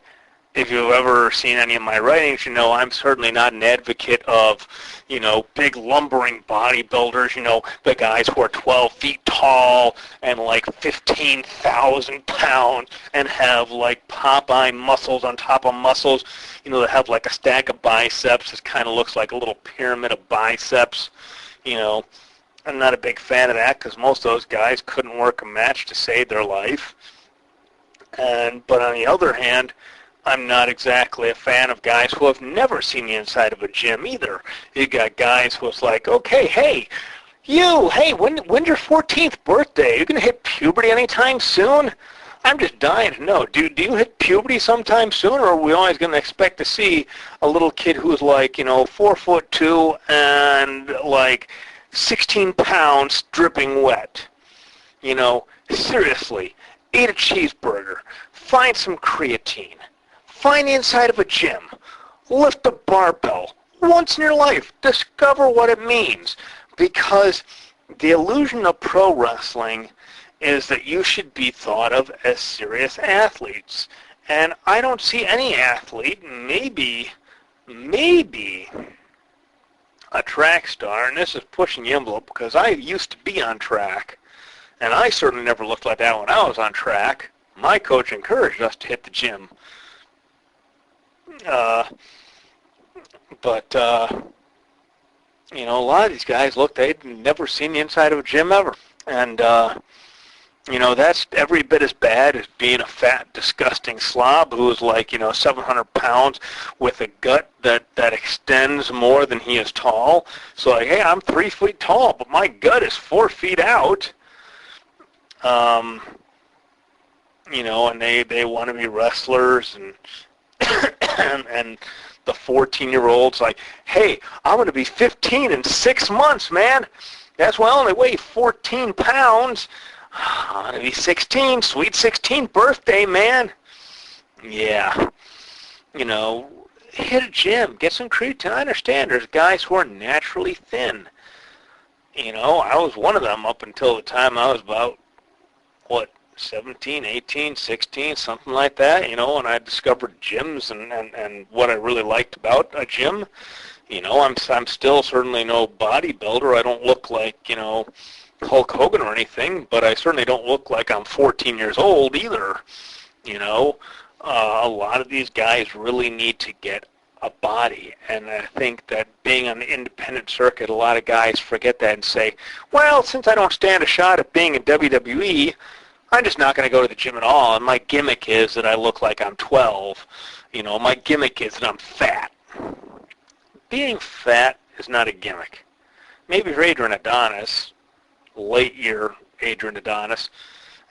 if you've ever seen any of my writings, you know I'm certainly not an advocate of, you know, big lumbering bodybuilders, you know, the guys who are 12 feet tall and like 15,000 pounds and have like Popeye muscles on top of muscles, you know, that have like a stack of biceps. It kind of looks like a little pyramid of biceps, you know. I'm not a big fan of that because most of those guys couldn't work a match to save their life. But on the other hand, I'm not exactly a fan of guys who have never seen the inside of a gym either. You got guys who's like, okay, hey, when's your 14th birthday? You gonna hit puberty anytime soon? I'm just dying to know, do you hit puberty sometime soon, or are we always gonna expect to see a little kid who's like, you know, 4'2" and like 16 pounds dripping wet? You know, seriously, eat a cheeseburger, find some creatine. Find the inside of a gym. Lift a barbell. Once in your life, discover what it means. Because the illusion of pro wrestling is that you should be thought of as serious athletes. And I don't see any athlete, maybe a track star, and this is pushing the envelope because I used to be on track. And I certainly never looked like that when I was on track. My coach encouraged us to hit the gym. You know, a lot of these guys, look, they'd never seen the inside of a gym ever. And, you know, that's every bit as bad as being a fat, disgusting slob who's like, you know, 700 pounds with a gut that extends more than he is tall. So, like, hey, I'm 3 feet tall, but my gut is 4 feet out. You know, and they want to be wrestlers and and the 14-year-old's like, hey, I'm going to be 15 in 6 months, man. That's why I only weigh 14 pounds. I'm going to be 16, sweet 16th birthday, man. Yeah. You know, hit a gym, get some creatine. I understand there's guys who are naturally thin. You know, I was one of them up until the time I was about, 17, 18, 16, something like that, you know, and I discovered gyms and what I really liked about a gym. You know, I'm still certainly no bodybuilder. I don't look like, you know, Hulk Hogan or anything, but I certainly don't look like I'm 14 years old either. You know, a lot of these guys really need to get a body, and I think that being on the independent circuit, a lot of guys forget that and say, well, since I don't stand a shot at being in WWE, I'm just not going to go to the gym at all, and my gimmick is that I look like I'm 12. You know, my gimmick is that I'm fat. Being fat is not a gimmick. Maybe for Adrian Adonis, late year Adrian Adonis,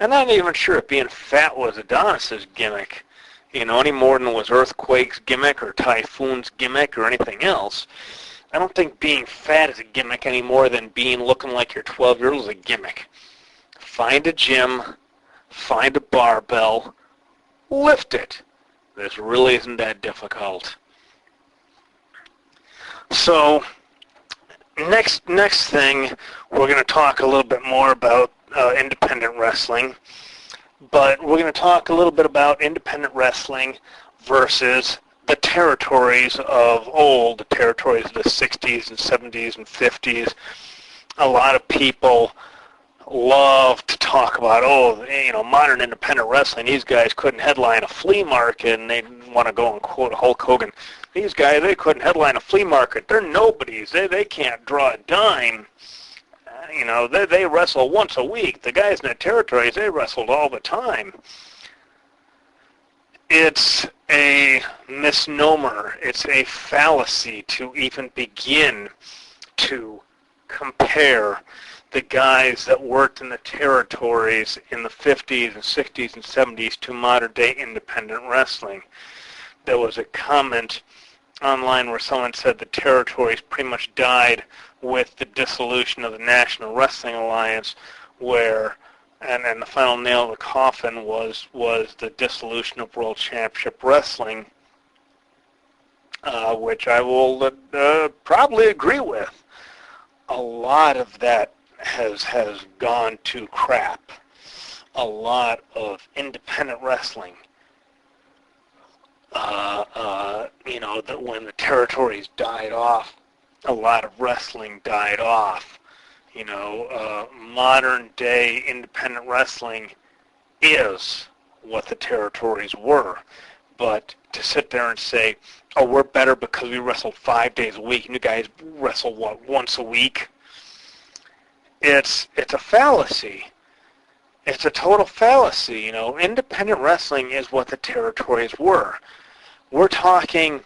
and I'm not even sure if being fat was Adonis's gimmick, you know, any more than it was Earthquake's gimmick or Typhoon's gimmick or anything else. I don't think being fat is a gimmick any more than looking like you're 12-year-old is a gimmick. Find a gym. Find a barbell, lift it. This really isn't that difficult. So, next thing, we're going to talk a little bit more about independent wrestling, but we're going to talk a little bit about independent wrestling versus the territories of old, the territories of the 60s and 70s and 50s. A lot of people love to talk about, you know, modern independent wrestling. These guys couldn't headline a flea market, and they want to go and quote Hulk Hogan. These guys, they couldn't headline a flea market. They're nobodies. They can't draw a dime. You know, they wrestle once a week. The guys in the territories, they wrestled all the time. It's a misnomer. It's a fallacy to even begin to compare the guys that worked in the territories in the 50s and 60s and 70s to modern-day independent wrestling. There was a comment online where someone said the territories pretty much died with the dissolution of the National Wrestling Alliance, and the final nail in the coffin was the dissolution of World Championship Wrestling, which I will probably agree with. A lot of that has gone to crap. A lot of independent wrestling that when the territories died off, a lot of wrestling died off. Modern day independent wrestling is what the territories were. But to sit there and say, oh, we're better because we wrestle 5 days a week, and you guys wrestle, once a week? It's a fallacy. It's a total fallacy. Independent wrestling is what the territories were. We're talking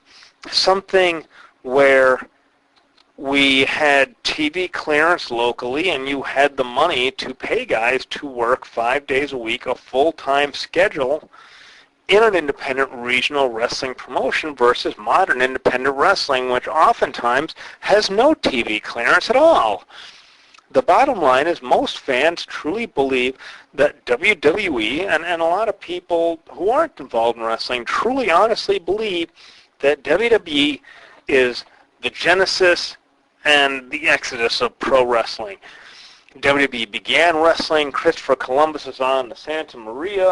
something where we had TV clearance locally, and you had the money to pay guys to work 5 days a week, a full-time schedule, in an independent regional wrestling promotion versus modern independent wrestling, which oftentimes has no TV clearance at all. The bottom line is most fans truly believe that WWE, and a lot of people who aren't involved in wrestling truly honestly believe that WWE is the genesis and the exodus of pro wrestling. WWE began wrestling. Christopher Columbus is on the Santa Maria,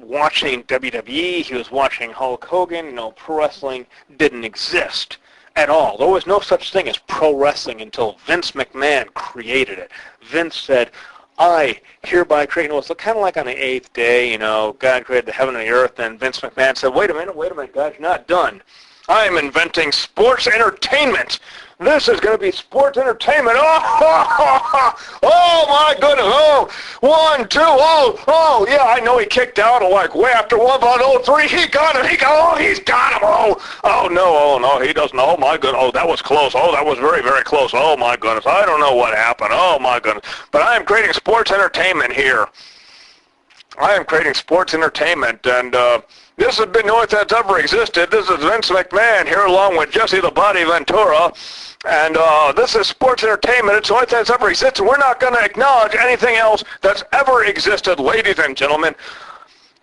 watching WWE. He was watching Hulk Hogan. Pro wrestling didn't exist at all. There was no such thing as pro wrestling until Vince McMahon created it. Vince said, I hereby create, it was kind of like on the eighth day, God created the heaven and the earth, and Vince McMahon said, wait a minute, God, you're not done. I'm inventing sports entertainment. This is going to be sports entertainment. Oh my goodness. Oh, 1, 2, yeah, I know he kicked out way after 1.03. He got him. He's got him. Oh no, he doesn't. Oh my goodness. Oh, that was close. Oh, that was very, very close. Oh my goodness. I don't know what happened. Oh my goodness. But I am creating sports entertainment here. I am creating sports entertainment, and this has been the only thing that's ever existed. This is Vince McMahon here along with Jesse the Body Ventura, and this is sports entertainment. It's the only thing that's ever existed. We're not going to acknowledge anything else that's ever existed, ladies and gentlemen.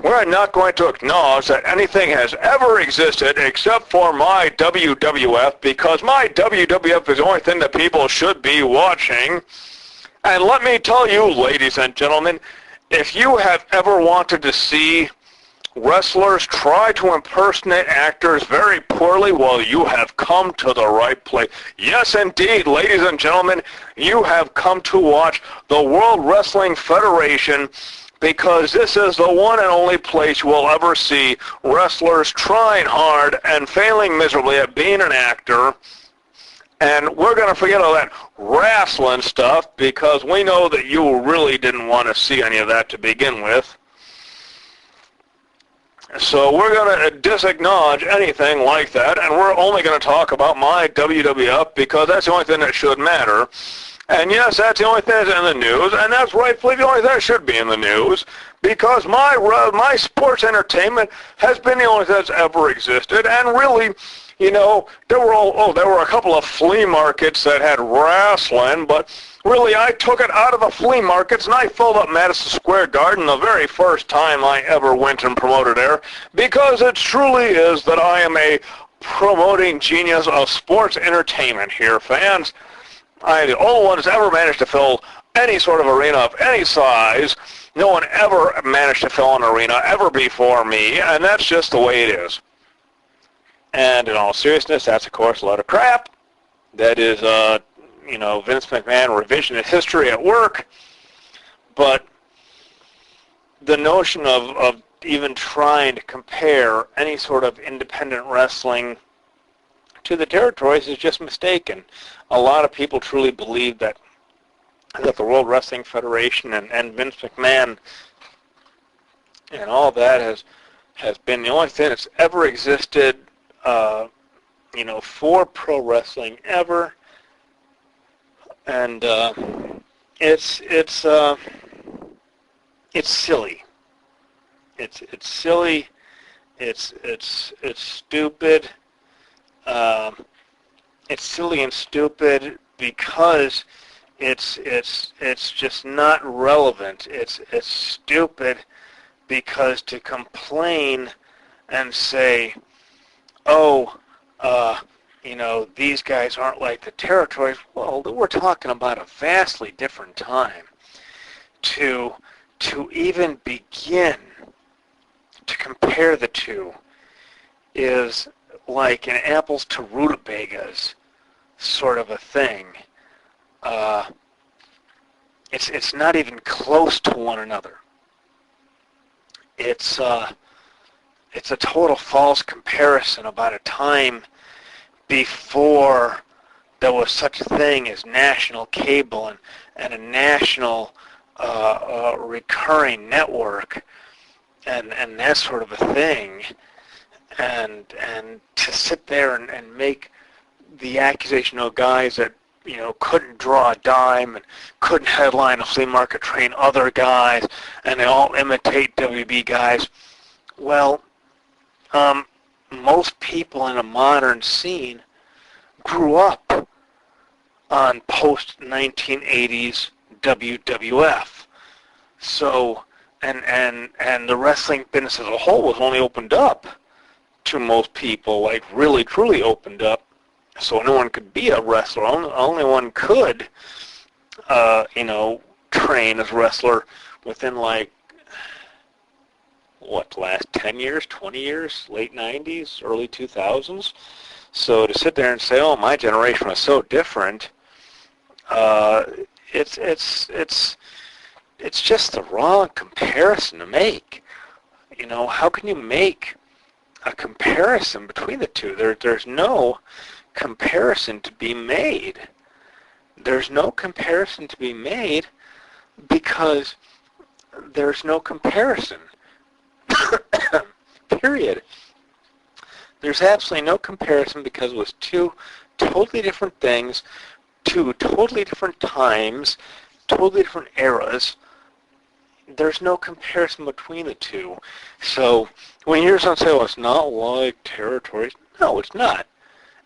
We're not going to acknowledge that anything has ever existed except for my WWF, because my WWF is the only thing that people should be watching. And let me tell you, ladies and gentlemen, if you have ever wanted to see wrestlers try to impersonate actors very poorly, well, you have come to the right place. Yes, indeed, ladies and gentlemen, you have come to watch the World Wrestling Federation, because this is the one and only place you will ever see wrestlers trying hard and failing miserably at being an actor. And we're going to forget all that wrestling stuff, because we know that you really didn't want to see any of that to begin with. So we're going to disacknowledge anything like that, and we're only going to talk about my WWF, because that's the only thing that should matter. And yes, that's the only thing that's in the news, and that's rightfully the only thing that should be in the news, because my sports entertainment has been the only thing that's ever existed. And really, there were a couple of flea markets that had wrestling, but really I took it out of the flea markets and I filled up Madison Square Garden the very first time I ever went and promoted there, because it truly is that I am a promoting genius of sports entertainment here, fans. I am the only one that's ever managed to fill any sort of arena of any size. No one ever managed to fill an arena ever before me, and that's just the way it is. And in all seriousness, that's, of course, a lot of crap. That is, Vince McMahon revisionist history at work. But the notion of even trying to compare any sort of independent wrestling to the territories is just mistaken. A lot of people truly believe that the World Wrestling Federation and Vince McMahon and all that has been the only thing that's ever existed for pro wrestling ever, and it's silly. It's silly. It's stupid. It's silly and stupid because it's just not relevant. It's stupid because to complain and say, these guys aren't like the territories. Well, we're talking about a vastly different time. To even begin to compare the two is like an apples to rutabagas sort of a thing. It's not even close to one another. It's a total false comparison about a time before there was such a thing as national cable and a national recurring network and that sort of a thing, and to sit there and make the accusation of guys that couldn't draw a dime and couldn't headline a flea market, train other guys, and they all imitate WB guys. Well, most people in a modern scene grew up on post-1980s WWF. So, and the wrestling business as a whole was only opened up to most people, like really, truly opened up. So no one could be a wrestler. Only one could, train as a wrestler within the last 10 years, 20 years, late 90s, early 2000s. So to sit there and say, oh, my generation was so different, it's just the wrong comparison to make. How can you make a comparison between the two? There's no comparison to be made. There's no comparison to be made because there's no comparison. Period. There's absolutely no comparison because it was two totally different things, two totally different times, totally different eras. There's no comparison between the two. So when you hear someone say, oh, it's not like territories, no, it's not.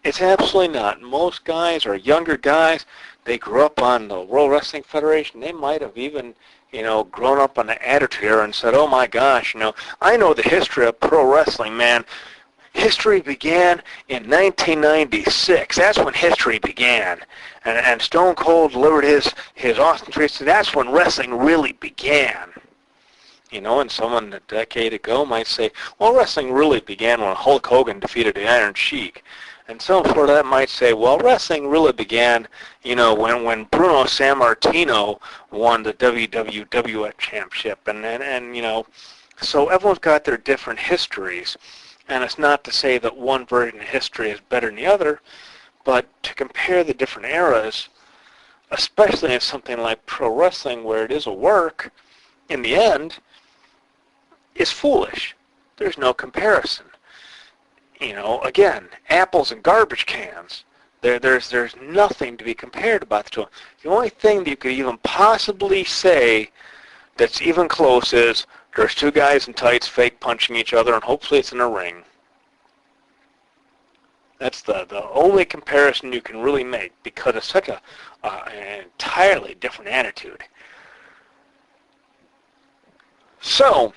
It's absolutely not. Most guys are younger guys. They grew up on the World Wrestling Federation. They might have even, grown up on the Attitude Era and said, oh my gosh, I know the history of pro wrestling, man. History began in 1996. That's when history began. And Stone Cold delivered his Austin 3. That's when wrestling really began. And someone a decade ago might say, well, wrestling really began when Hulk Hogan defeated the Iron Sheik. And someone for that might say, well, wrestling really began, when Bruno Sammartino won the WWF Championship. And so everyone's got their different histories. And it's not to say that one version of history is better than the other, but to compare the different eras, especially in something like pro wrestling where it is a work, in the end, is foolish. There's no comparison. Again, apples and garbage cans. There's nothing to be compared about the two. The only thing that you could even possibly say that's even close is there's two guys in tights fake punching each other, and hopefully it's in a ring. That's the only comparison you can really make because it's such an entirely different attitude. So,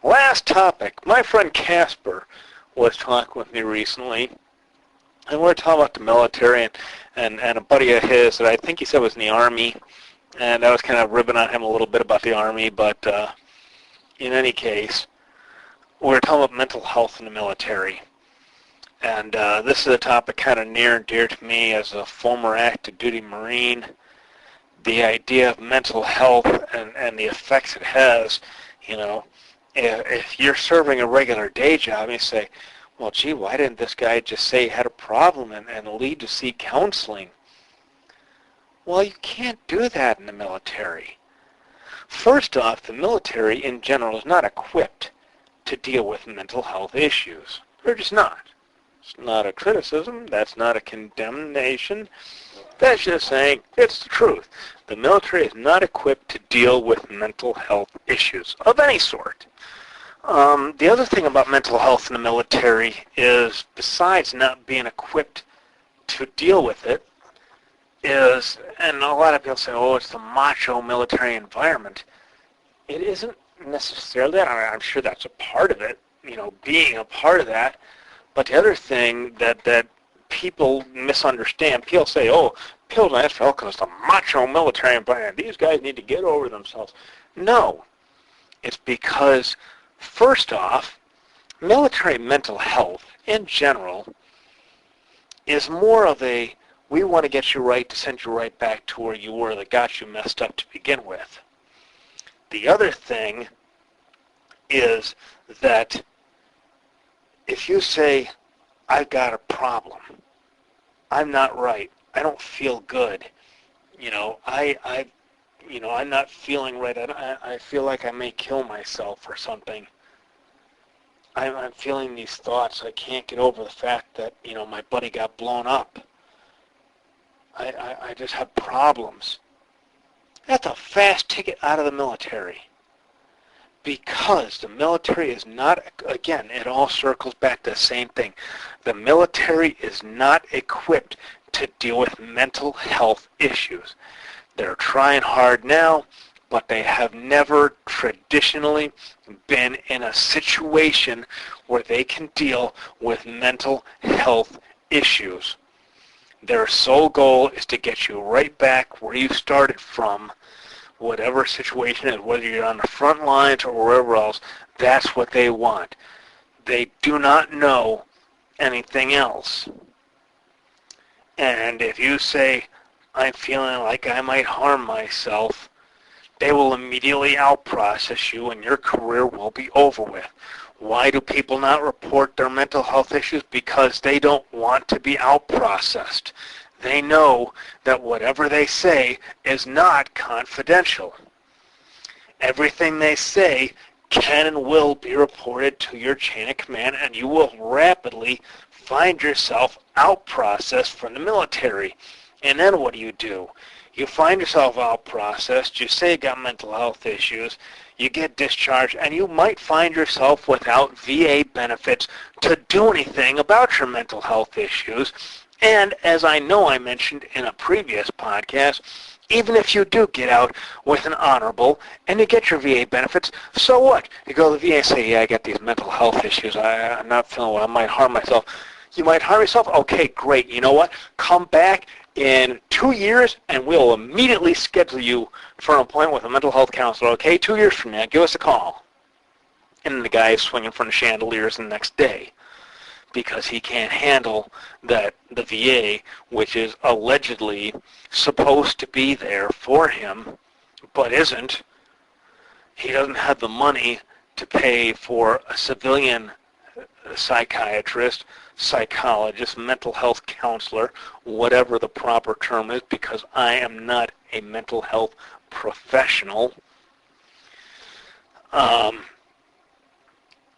last topic. My friend Casper was talking with me recently, and we were talking about the military and a buddy of his that I think he said was in the Army, and I was kind of ribbing on him a little bit about the Army, but in any case, we were talking about mental health in the military. And this is a topic kind of near and dear to me as a former active duty Marine. The idea of mental health and the effects it has, if you're serving a regular day job and you say, well, gee, why didn't this guy just say he had a problem and lead to seek counseling? Well, you can't do that in the military. First off, the military in general is not equipped to deal with mental health issues. They're just not. It's not a criticism. That's not a condemnation. That's just saying it's the truth. The military is not equipped to deal with mental health issues of any sort. The other thing about mental health in the military is, besides not being equipped to deal with it, is, and a lot of people say, oh, it's the macho military environment. It isn't necessarily that. I'm sure that's a part of it, being a part of that. But the other thing that people misunderstand, people say, oh, people don't ask for help because it's a macho military environment. These guys need to get over themselves. No. It's because, first off, military mental health in general is more of a, we want to get you right to send you right back to where you were that got you messed up to begin with. The other thing is that if you say, I've got a problem, I'm not right, I don't feel good, I'm not feeling right, I feel like I may kill myself or something. I'm feeling these thoughts. I can't get over the fact that, my buddy got blown up. I just have problems. That's a fast ticket out of the military. Because the military is not, again, it all circles back to the same thing. The military is not equipped to deal with mental health issues. They're trying hard now, but they have never traditionally been in a situation where they can deal with mental health issues. Their sole goal is to get you right back where you started from, whatever situation it is, whether you're on the front lines or wherever else. That's what they want. They do not know anything else. And if you say, I'm feeling like I might harm myself, they will immediately out-process you and your career will be over with. Why do people not report their mental health issues? Because they don't want to be out-processed. They know that whatever they say is not confidential. Everything they say can and will be reported to your chain of command, and you will rapidly find yourself out-processed from the military. And then what do? You find yourself out-processed, you say you got mental health issues, you get discharged, and you might find yourself without VA benefits to do anything about your mental health issues. And as I know I mentioned in a previous podcast, even if you do get out with an honorable and you get your VA benefits, so what? You go to the VA and say, yeah, I got these mental health issues, I'm not feeling well, I might harm myself. You might harm yourself? Okay, great. You know what? Come back in 2 years and we'll immediately schedule you for an appointment with a mental health counselor. Okay, 2 years from now, give us a call. And the guy is swinging from the chandeliers the next day because he can't handle that the VA, which is allegedly supposed to be there for him, but isn't. He doesn't have the money to pay for a civilian psychiatrist, psychologist, mental health counselor, whatever the proper term is, because I am not a mental health professional.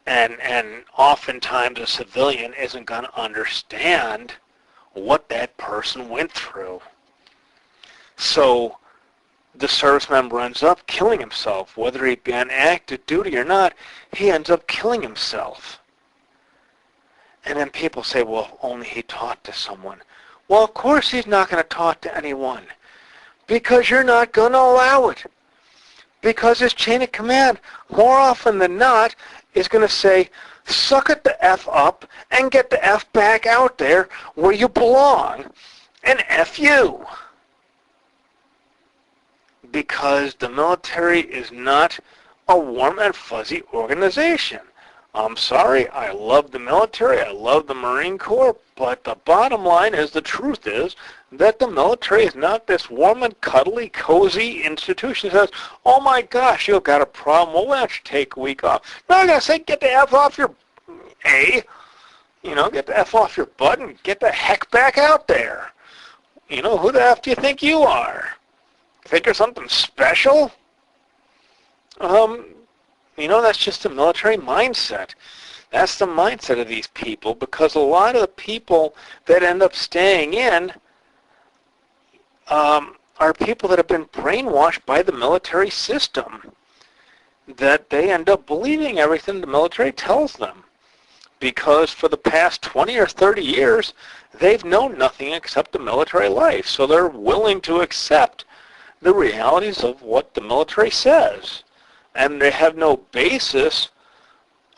And oftentimes a civilian isn't going to understand what that person went through. So the service member ends up killing himself. Whether he be on active duty or not, he ends up killing himself. And then people say, well, if only he talked to someone. Well, of course he's not going to talk to anyone because you're not going to allow it. Because his chain of command, more often than not, is going to say, suck it the F up and get the F back out there where you belong and F you. Because the military is not a warm and fuzzy organization. I'm sorry, I love the military, I love the Marine Corps, but the bottom line is, the truth is, that the military is not this warm and cuddly, cozy institution that says, oh my gosh, you've got a problem, well, why don't you take a week off? No, I gotta say, get the F off your get the F off your butt and get the heck back out there. Who the F do you think you are? Think you're something special? That's just a military mindset. That's the mindset of these people, because a lot of the people that end up staying in are people that have been brainwashed by the military system, that they end up believing everything the military tells them, because for the past 20 or 30 years, they've known nothing except the military life, so they're willing to accept the realities of what the military says. And they have no basis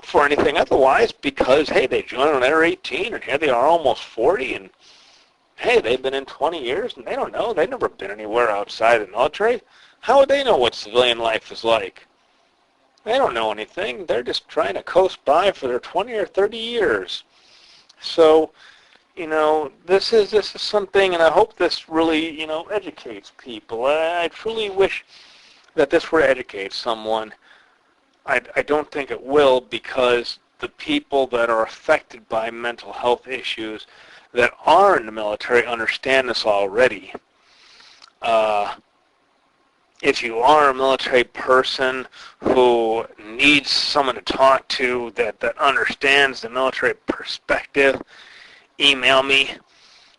for anything otherwise because, hey, they joined when they were 18, and here they are almost 40, and, hey, they've been in 20 years, and they don't know. They've never been anywhere outside the military. How would they know what civilian life is like? They don't know anything. They're just trying to coast by for their 20 or 30 years. So, this is something, and I hope this really, educates people. I truly wish that this were to educate someone. I don't think it will, because the people that are affected by mental health issues that are in the military understand this already. If you are a military person who needs someone to talk to that understands the military perspective, email me.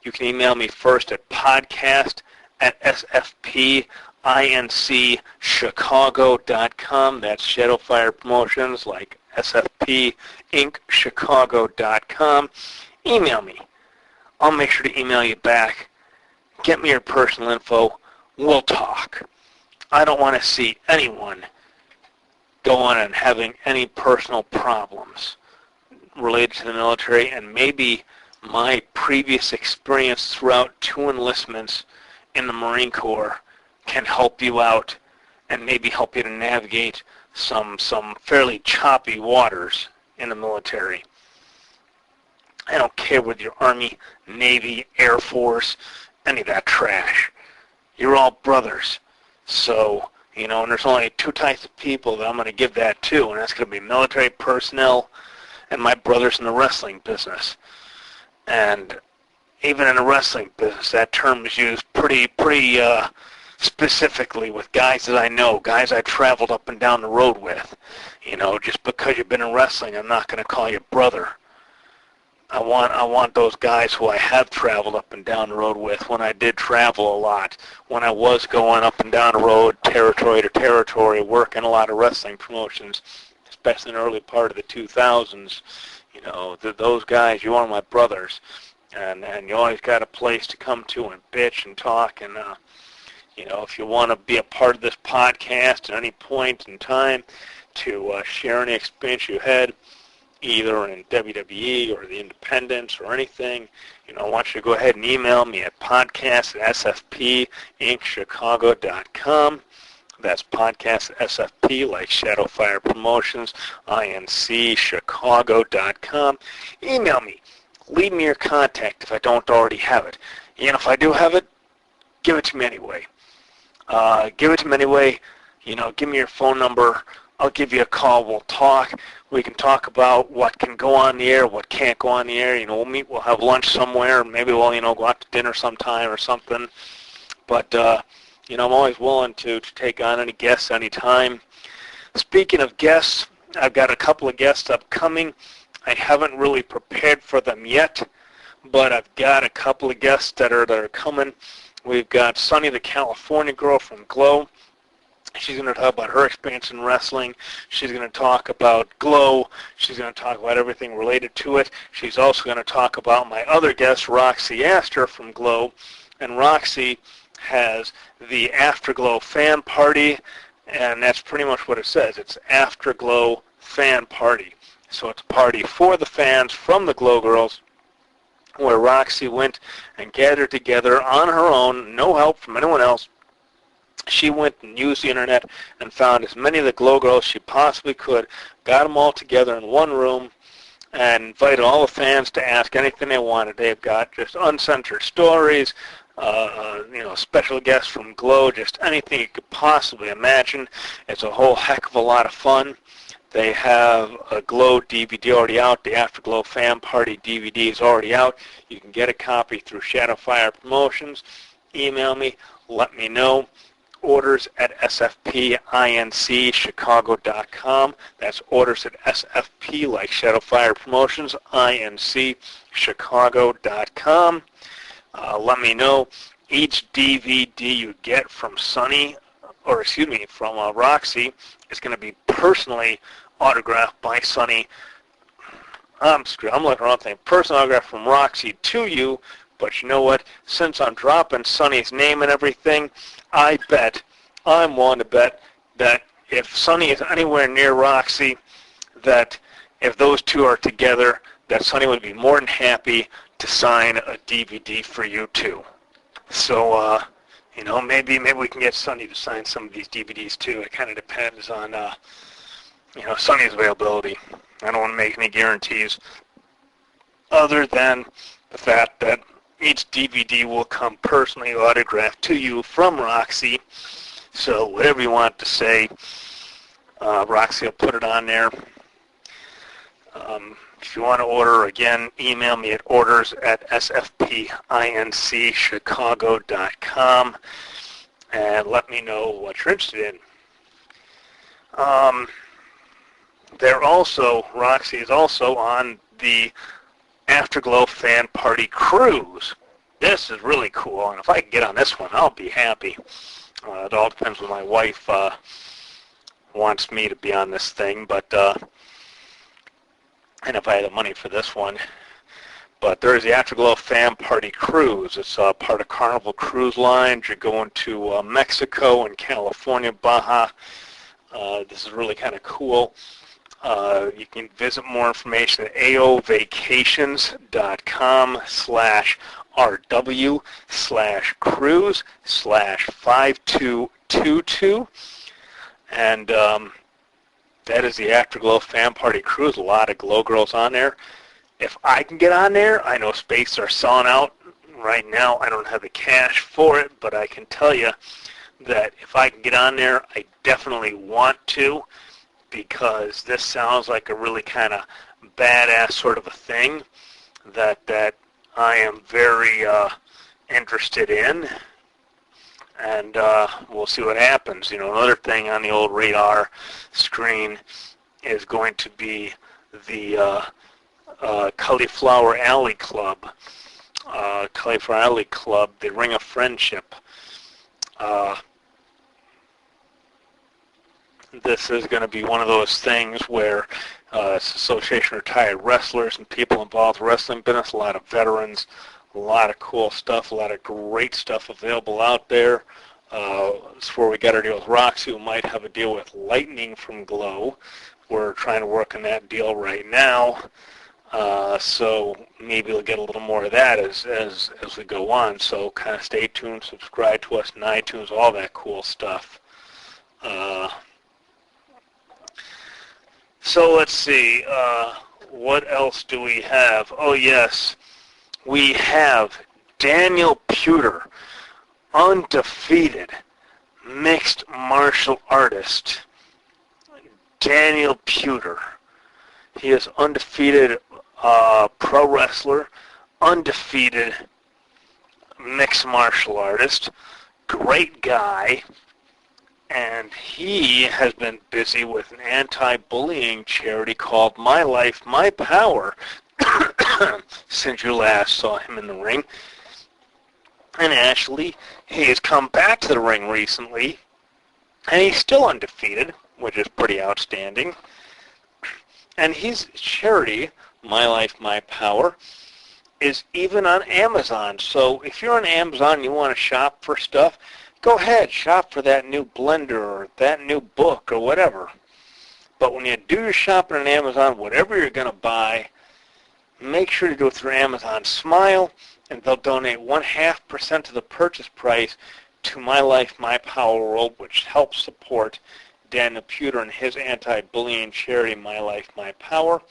You can email me first at podcast@sfpincchicago.com. That's Shadowfire Promotions, like sfpincchicago.com. Email me. I'll make sure to email you back. Get me your personal info. We'll talk. I don't want to see anyone going and having any personal problems related to the military, and maybe my previous experience throughout 2 enlistments in the Marine Corps can help you out and maybe help you to navigate some fairly choppy waters in the military. I don't care whether you're Army, Navy, Air Force, any of that trash. You're all brothers. So, and there's only 2 types of people that I'm going to give that to, and that's going to be military personnel and my brothers in the wrestling business. And even in the wrestling business, that term is used pretty specifically with guys that I know, guys I traveled up and down the road with. Just because you've been in wrestling, I'm not going to call you brother. I want those guys who I have traveled up and down the road with when I did travel a lot, when I was going up and down the road, territory to territory, working a lot of wrestling promotions, especially in the early part of the 2000s. Those guys, you are my brothers, and you always got a place to come to and bitch and talk. And if you want to be a part of this podcast at any point in time to share any experience you had, either in WWE or the independents or anything, I want you to go ahead and email me at podcast@sfpincchicago.com. That's podcast@sfp, like Shadowfire Promotions, INC, Chicago.com. Email me. Leave me your contact if I don't already have it. And if I do have it, give it to me anyway. Give me your phone number. I'll give you a call. We'll talk. We can talk about what can go on the air, what can't go on the air. We'll meet. We'll have lunch somewhere. Maybe we'll, go out to dinner sometime or something. But, I'm always willing to take on any guests anytime. Speaking of guests, I've got a couple of guests upcoming. I haven't really prepared for them yet, but I've got a couple of guests that are coming. We've got Sunny, the California girl from Glow. She's going to talk about her experience in wrestling. She's going to talk about Glow. She's going to talk about everything related to it. She's also going to talk about my other guest, Roxy Astor from Glow. And Roxy has the Afterglow Fan Party, and that's pretty much what it says. It's Afterglow Fan Party. So it's a party for the fans from the Glow Girls, where Roxy went and gathered together on her own, no help from anyone else. She went and used the internet and found as many of the Glow Girls she possibly could, got them all together in one room, and invited all the fans to ask anything they wanted. They've got just uncensored stories, special guests from Glow, just anything you could possibly imagine. It's a whole heck of a lot of fun. They have a Glow DVD already out. The Afterglow Fan Party DVD is already out. You can get a copy through Shadowfire Promotions. Email me. Let me know. Orders at sfpincchicago.com. That's orders at sfp, like Shadowfire Promotions, inc, chicago.com. Let me know. Each DVD you get from Roxy is going to be personally autographed by Sunny. I'm looking at the wrong thing. Personal autograph from Roxy to you. But you know what? Since I'm dropping Sunny's name and everything, I'm willing to bet that if Sunny is anywhere near Roxy, that if those two are together, that Sunny would be more than happy to sign a DVD for you too. So, maybe we can get Sunny to sign some of these DVDs too. It kind of depends on Sonny's availability. I don't want to make any guarantees other than the fact that each DVD will come personally autographed to you from Roxy. So whatever you want to say, Roxy will put it on there. If you want to order, again, email me at orders@sfpinchicago.com and let me know what you're interested in. Roxy is also on the Afterglow Fan Party Cruise. This is really cool, and if I can get on this one, I'll be happy. It all depends when my wife wants me to be on this thing, but and if I had the money for this one. But there is the Afterglow Fan Party Cruise. It's part of Carnival Cruise Line. You're going to Mexico and California, Baja. This is really kind of cool. You can visit more information at aovacations.com/rw/cruise/5222. And that is the Afterglow Fan Party Cruise. A lot of Glow Girls on there. If I can get on there, I know spaces are selling out right now. I don't have the cash for it, but I can tell you that if I can get on there, I definitely want to, because this sounds like a really kind of badass sort of a thing that I am very interested in. And we'll see what happens. Another thing on the old radar screen is going to be the Cauliflower Alley Club. Cauliflower Alley Club, the Ring of Friendship. This is going to be one of those things where it's Association of Retired Wrestlers and people involved in the wrestling business, a lot of veterans, a lot of cool stuff, a lot of great stuff available out there. It's where we got our deal with Roxy. We might have a deal with Lightning from Glow. We're trying to work on that deal right now. So maybe we'll get a little more of that as we go on. So kind of stay tuned, subscribe to us on iTunes, all that cool stuff. So let's see, what else do we have? Oh yes, we have Daniel Puder, undefeated mixed martial artist. Daniel Puder. He is undefeated pro wrestler, undefeated mixed martial artist, great guy, and he has been busy with an anti-bullying charity called My Life, My Power since you last saw him in the ring. And actually, he has come back to the ring recently, and he's still undefeated, which is pretty outstanding. And his charity, My Life, My Power, is even on Amazon. So if you're on Amazon and you want to shop for stuff, go ahead, shop for that new blender or that new book or whatever. But when you do your shopping on Amazon, whatever you're going to buy, make sure to do it through Amazon Smile, and they'll donate 0.5% of the purchase price to My Life, My Power World, which helps support Daniel Puder and his anti-bullying charity, My Life, My Power.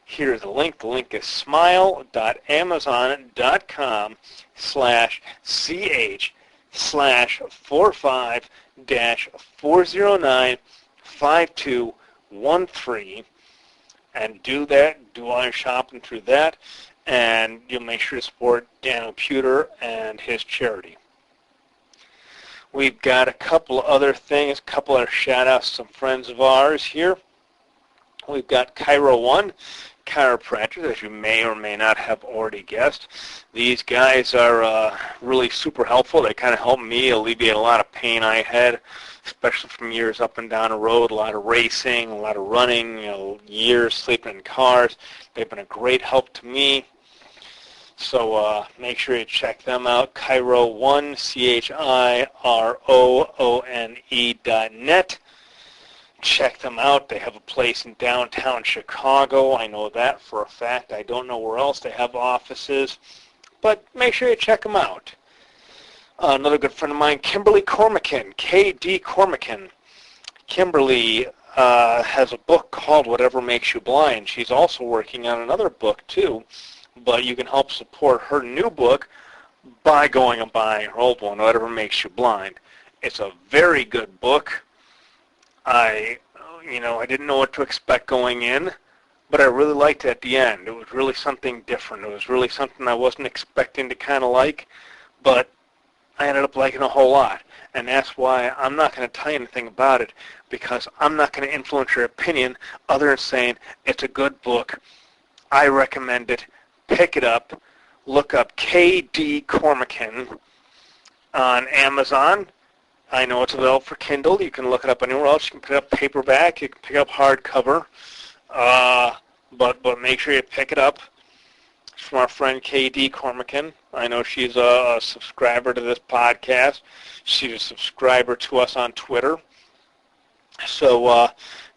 Here's the link. The link is smile.amazon.com/ch/45-409-5213. And do all your shopping through that, and you'll make sure to support Daniel Puder and his charity. We've got a couple of other things, a couple of shout-outs to some friends of ours here. We've got Cairo One chiropractors, as you may or may not have already guessed. These guys are really super helpful. They kind of helped me alleviate a lot of pain I had, especially from years up and down the road, a lot of racing, a lot of running, years sleeping in cars. They've been a great help to me. So make sure you check them out, Cairo One, CHIROONE.net. Check them out. They have a place in downtown Chicago. I know that for a fact. I don't know where else they have offices, but make sure you check them out. Another good friend of mine, Kimberly Cormican, KD Cormican. Kimberly has a book called Whatever Makes You Blind. She's also working on another book, too, but you can help support her new book by going and buying her old one, Whatever Makes You Blind. It's a very good book. I didn't know what to expect going in, but I really liked it at the end. It was really something different. It was really something I wasn't expecting to kind of like, but I ended up liking a whole lot. And that's why I'm not going to tell you anything about it, because I'm not going to influence your opinion other than saying it's a good book. I recommend it. Pick it up. Look up K.D. Cormican on Amazon. I know it's available for Kindle. You can look it up anywhere else. You can pick up paperback. You can pick up hardcover. But make sure you pick it up. It's from our friend K.D. Cormican. I know she's a subscriber to this podcast. She's a subscriber to us on Twitter. So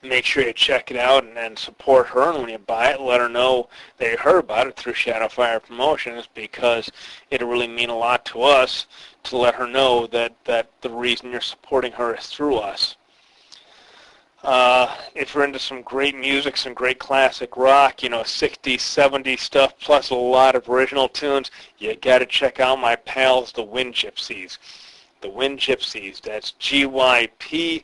make sure you check it out and support her. And when you buy it, let her know that you heard about it through Shadowfire Promotions, because it'll really mean a lot to us to let her know that the reason you're supporting her is through us. If you're into some great music, some great classic rock, 60s, 70s stuff, plus a lot of original tunes, you got to check out my pals, the Wind Gypsies. The Wind Gypsies, that's Gypsys.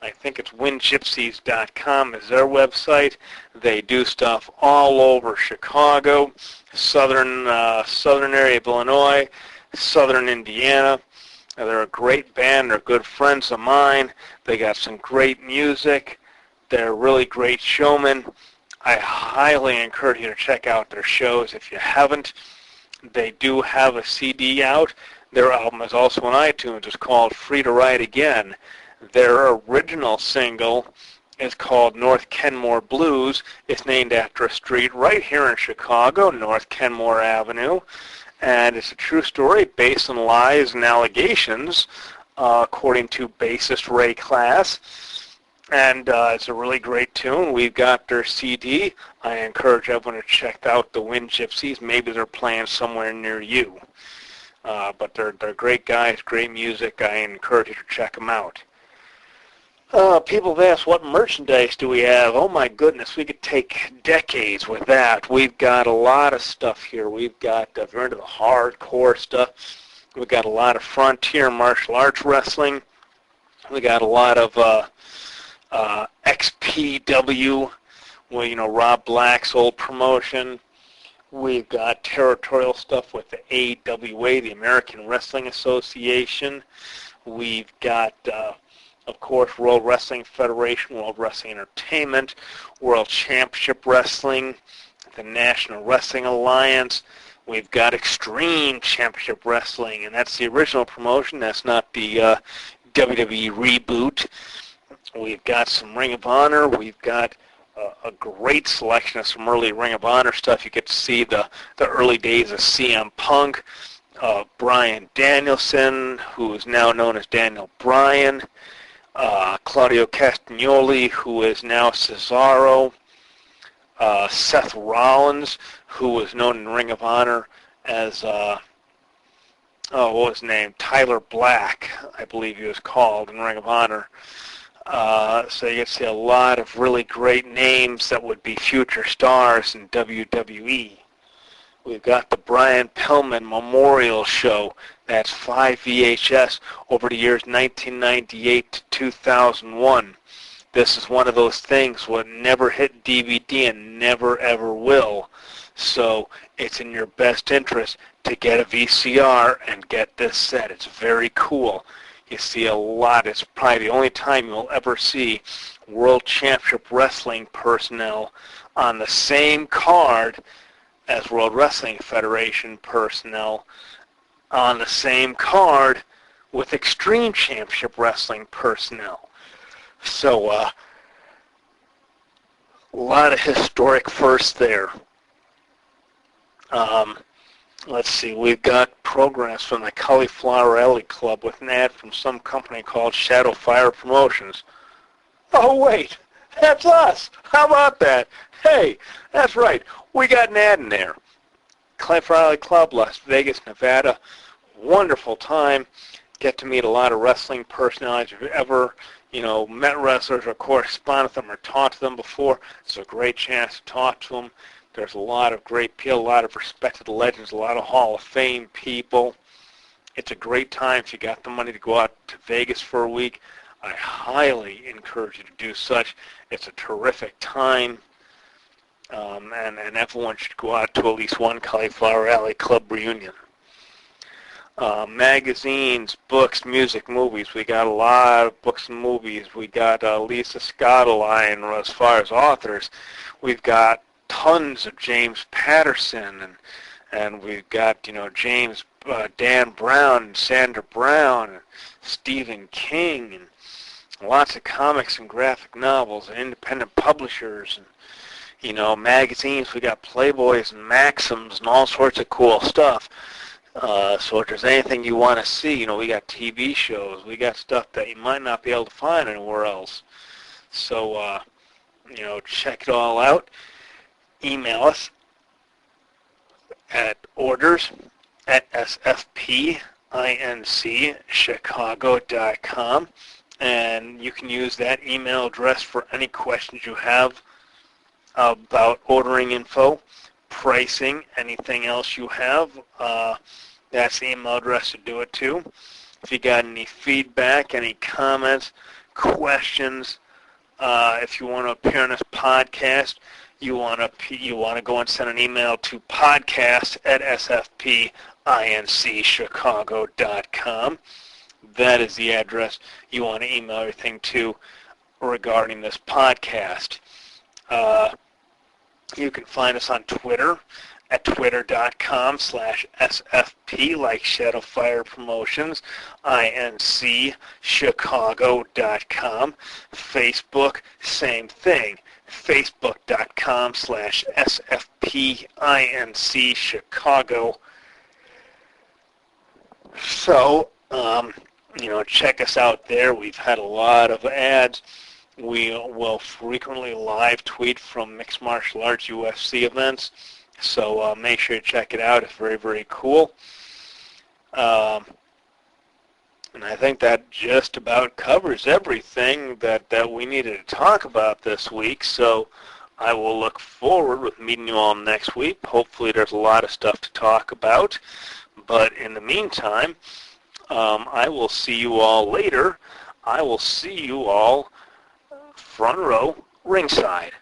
I think it's windgypsies.com is their website. They do stuff all over Chicago, southern area of Illinois, southern Indiana. They're a great band. They're good friends of mine. They got some great music. They're really great showmen. I highly encourage you to check out their shows if you haven't. They do have a CD out. Their album is also on iTunes. It's called Free to Ride Again. Their original single is called North Kenmore Blues. It's named after a street right here in Chicago, North Kenmore Avenue. And it's a true story based on lies and allegations, according to bassist Ray Class. And it's a really great tune. We've got their CD. I encourage everyone to check out the Wind Gypsies. Maybe they're playing somewhere near you. But they're great guys, great music. I encourage you to check them out. People have asked, what merchandise do we have? Oh my goodness, we could take decades with that. We've got a lot of stuff here. We've got, if you're into the hardcore stuff, we've got a lot of frontier martial arts wrestling. We got a lot of XPW, Rob Black's old promotion. We've got territorial stuff with the AWA, the American Wrestling Association. We've got, of course, World Wrestling Federation, World Wrestling Entertainment, World Championship Wrestling, the National Wrestling Alliance. We've got Extreme Championship Wrestling, and that's the original promotion. That's not the WWE reboot. We've got some Ring of Honor. We've got a great selection of some early Ring of Honor stuff. You get to see the early days of CM Punk, Bryan Danielson, who is now known as Daniel Bryan, Claudio Castagnoli, who is now Cesaro, Seth Rollins, who was known in Ring of Honor as, what was his name? Tyler Black, I believe he was called in Ring of Honor. So you get to see a lot of really great names that would be future stars in WWE. We've got the Brian Pillman Memorial Show. That's 5 VHS over the years 1998 to 2001. This is one of those things that never hit DVD and never ever will. So it's in your best interest to get a VCR and get this set. It's very cool. You see a lot. It's probably the only time you'll ever see World Championship Wrestling personnel on the same card as World Wrestling Federation personnel on the same card with Extreme Championship Wrestling personnel. So a lot of historic firsts there. Let's see, we've got programs from the Cauliflower Alley Club with an ad from some company called Shadowfire Promotions. Oh, wait, that's us. How about that? Hey, that's right. We got an ad in there. Cauliflower Alley Club, Las Vegas, Nevada. Wonderful time. Get to meet a lot of wrestling personalities. If you ever, met wrestlers or correspond with them or talked to them before. It's a great chance to talk to them. There's a lot of great people, a lot of respected legends, a lot of Hall of Fame people. It's a great time if you got the money to go out to Vegas for a week. I highly encourage you to do such. It's a terrific time, and everyone should go out to at least one Cauliflower Alley Club reunion. Magazines, books, music, movies. We got a lot of books and movies. We got Lisa Scott line as far as authors. We've got tons of James Patterson, and we've got James Dan Brown and Sandra Brown and Stephen King, and lots of comics and graphic novels and independent publishers, and magazines. We got Playboys and Maxims and all sorts of cool stuff. So if there's anything you want to see, we got TV shows. We got stuff that you might not be able to find anywhere else. So, check it all out. Email us at orders@sfpincchicago.com, and you can use that email address for any questions you have about ordering info, pricing, anything else you have. That's the email address to do it to. If you got any feedback, any comments, questions, if you want to appear on this podcast, you want to go and send an email to podcast@sfpincchicago.com. That is the address you want to email everything to regarding this podcast. You can find us on Twitter at twitter.com/SFP, like Shadowfire Promotions, INCChicago.com. Facebook, same thing, facebook.com/SFPINCChicago. So, check us out there. We've had a lot of ads. We will frequently live tweet from mixed martial arts UFC events, so make sure you check it out. It's very, very cool. And I think that just about covers everything that we needed to talk about this week, so I will look forward with meeting you all next week. Hopefully there's a lot of stuff to talk about, but in the meantime, I will see you all later. I will see you all front row ringside.